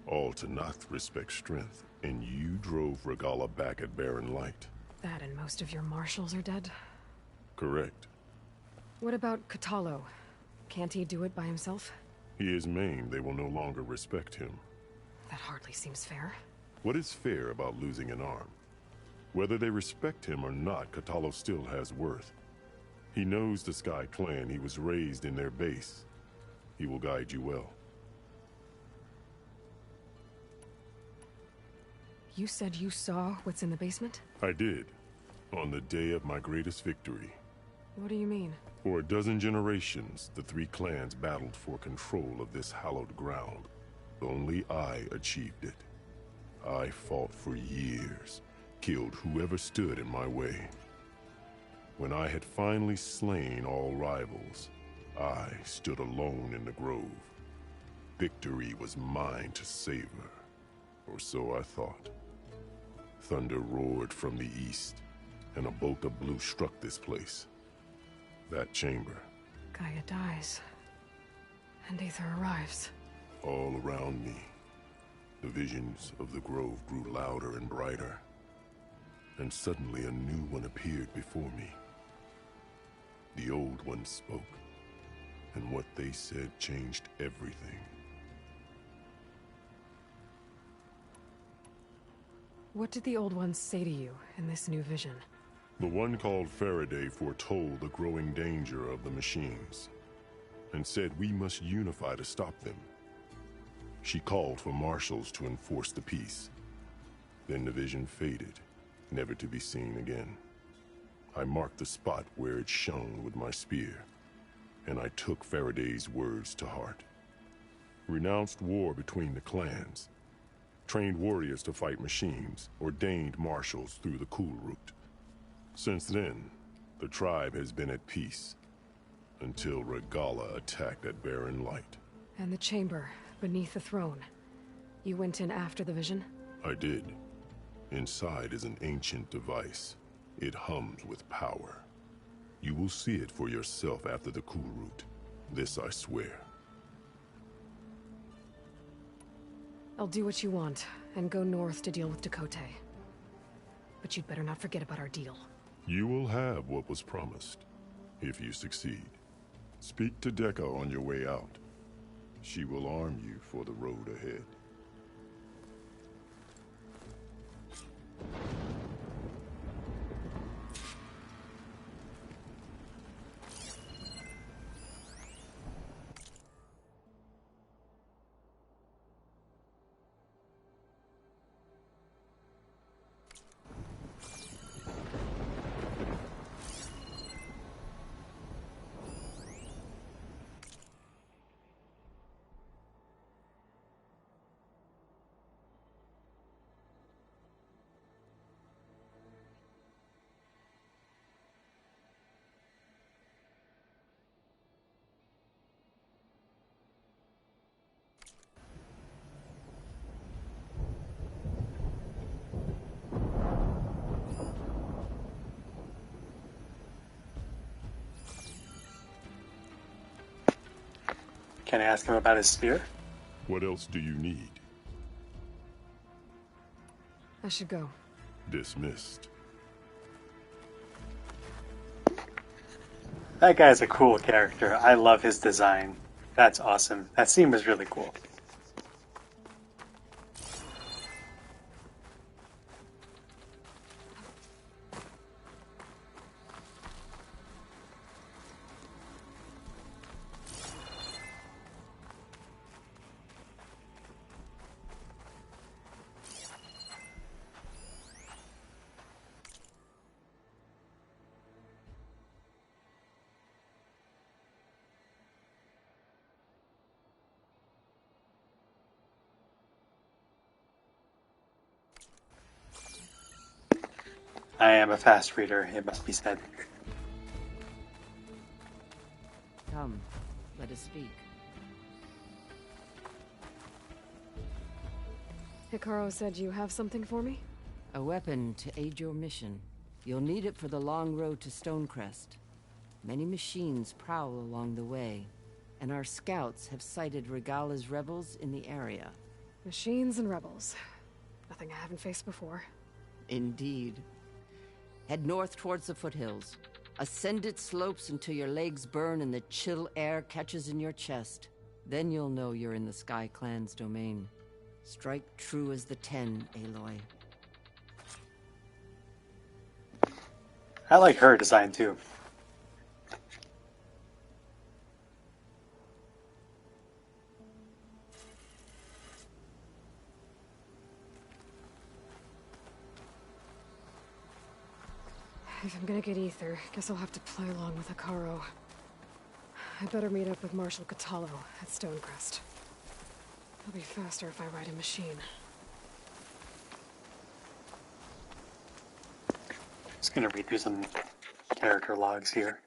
All Tanakh respect strength, and you drove Regalla back at Barren Light. That and most of your marshals are dead? Correct. What about Katalo? Can't he do it by himself? He is maimed. They will no longer respect him. That hardly seems fair. What is fair about losing an arm? Whether they respect him or not, Katalo still has worth. He knows the Sky Clan. He was raised in their base. He will guide you well. You said you saw what's in the basement? I did. On the day of my greatest victory. What do you mean? For a dozen generations, the 3 clans battled for control of this hallowed ground. Only I achieved it. I fought for years, killed whoever stood in my way. When I had finally slain all rivals, I stood alone in the grove. Victory was mine to savor, or so I thought. Thunder roared from the east, and a bolt of blue struck this place. That chamber. Gaia dies, and Aether arrives. All around me, the visions of the grove grew louder and brighter, and suddenly a new one appeared before me. The old one spoke, and what they said changed everything. What did the old ones say to you in this new vision? The one called Faraday foretold the growing danger of the machines, and said we must unify to stop them. She called for marshals to enforce the peace. Then the vision faded, never to be seen again. I marked the spot where it shone with my spear, and I took Faraday's words to heart. Renounced war between the clans, trained warriors to fight machines, ordained marshals through the cool route. Since then, the tribe has been at peace, until Regalla attacked at Barren Light. And the chamber, beneath the throne. You went in after the vision? I did. Inside is an ancient device. It hums with power. You will see it for yourself after the cool route. This I swear. I'll do what you want, and go north to deal with Dakota. But you'd better not forget about our deal. You will have what was promised, if you succeed. Speak to Dekka on your way out. She will arm you for the road ahead. Can I ask him about his spear? What else do you need? I should go. Dismissed. That guy's a cool character. I love his design. That's awesome. That scene was really cool. I am a fast reader, it must be said. Come, let us speak. Hikaru said you have something for me? A weapon to aid your mission. You'll need it for the long road to Stonecrest. Many machines prowl along the way, and our scouts have sighted Regala's rebels in the area. Machines and rebels. Nothing I haven't faced before. Indeed. Head north towards the foothills. Ascend its slopes until your legs burn and the chill air catches in your chest. Then you'll know you're in the Sky Clan's domain. Strike true as the 10, Aloy. I like her design too. If I'm gonna get ether, guess I'll have to play along with Hikaru. I better meet up with Marshal Catallo at Stonecrest. It'll be faster if I ride a machine. Just gonna read through some character logs here.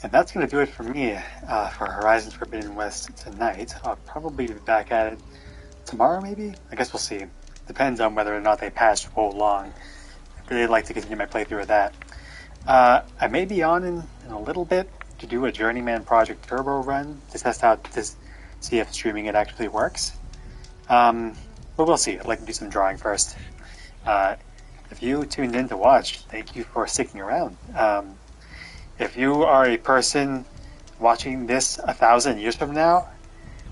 And that's going to do it for me for Horizon Forbidden West tonight. I'll probably be back at it tomorrow, maybe? I guess we'll see. Depends on whether or not they patch Wo Long. I'd really like to continue my playthrough of that. I may be on in a little bit to do a Journeyman Project Turbo run to test out to see if streaming it actually works. But we'll see. I'd like to do some drawing first. If you tuned in to watch, thank you for sticking around. If you are a person watching this 1,000 years from now,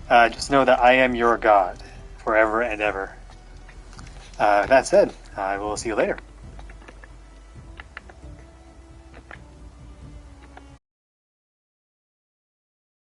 just know that I am your God forever and ever. That said, I will see you later.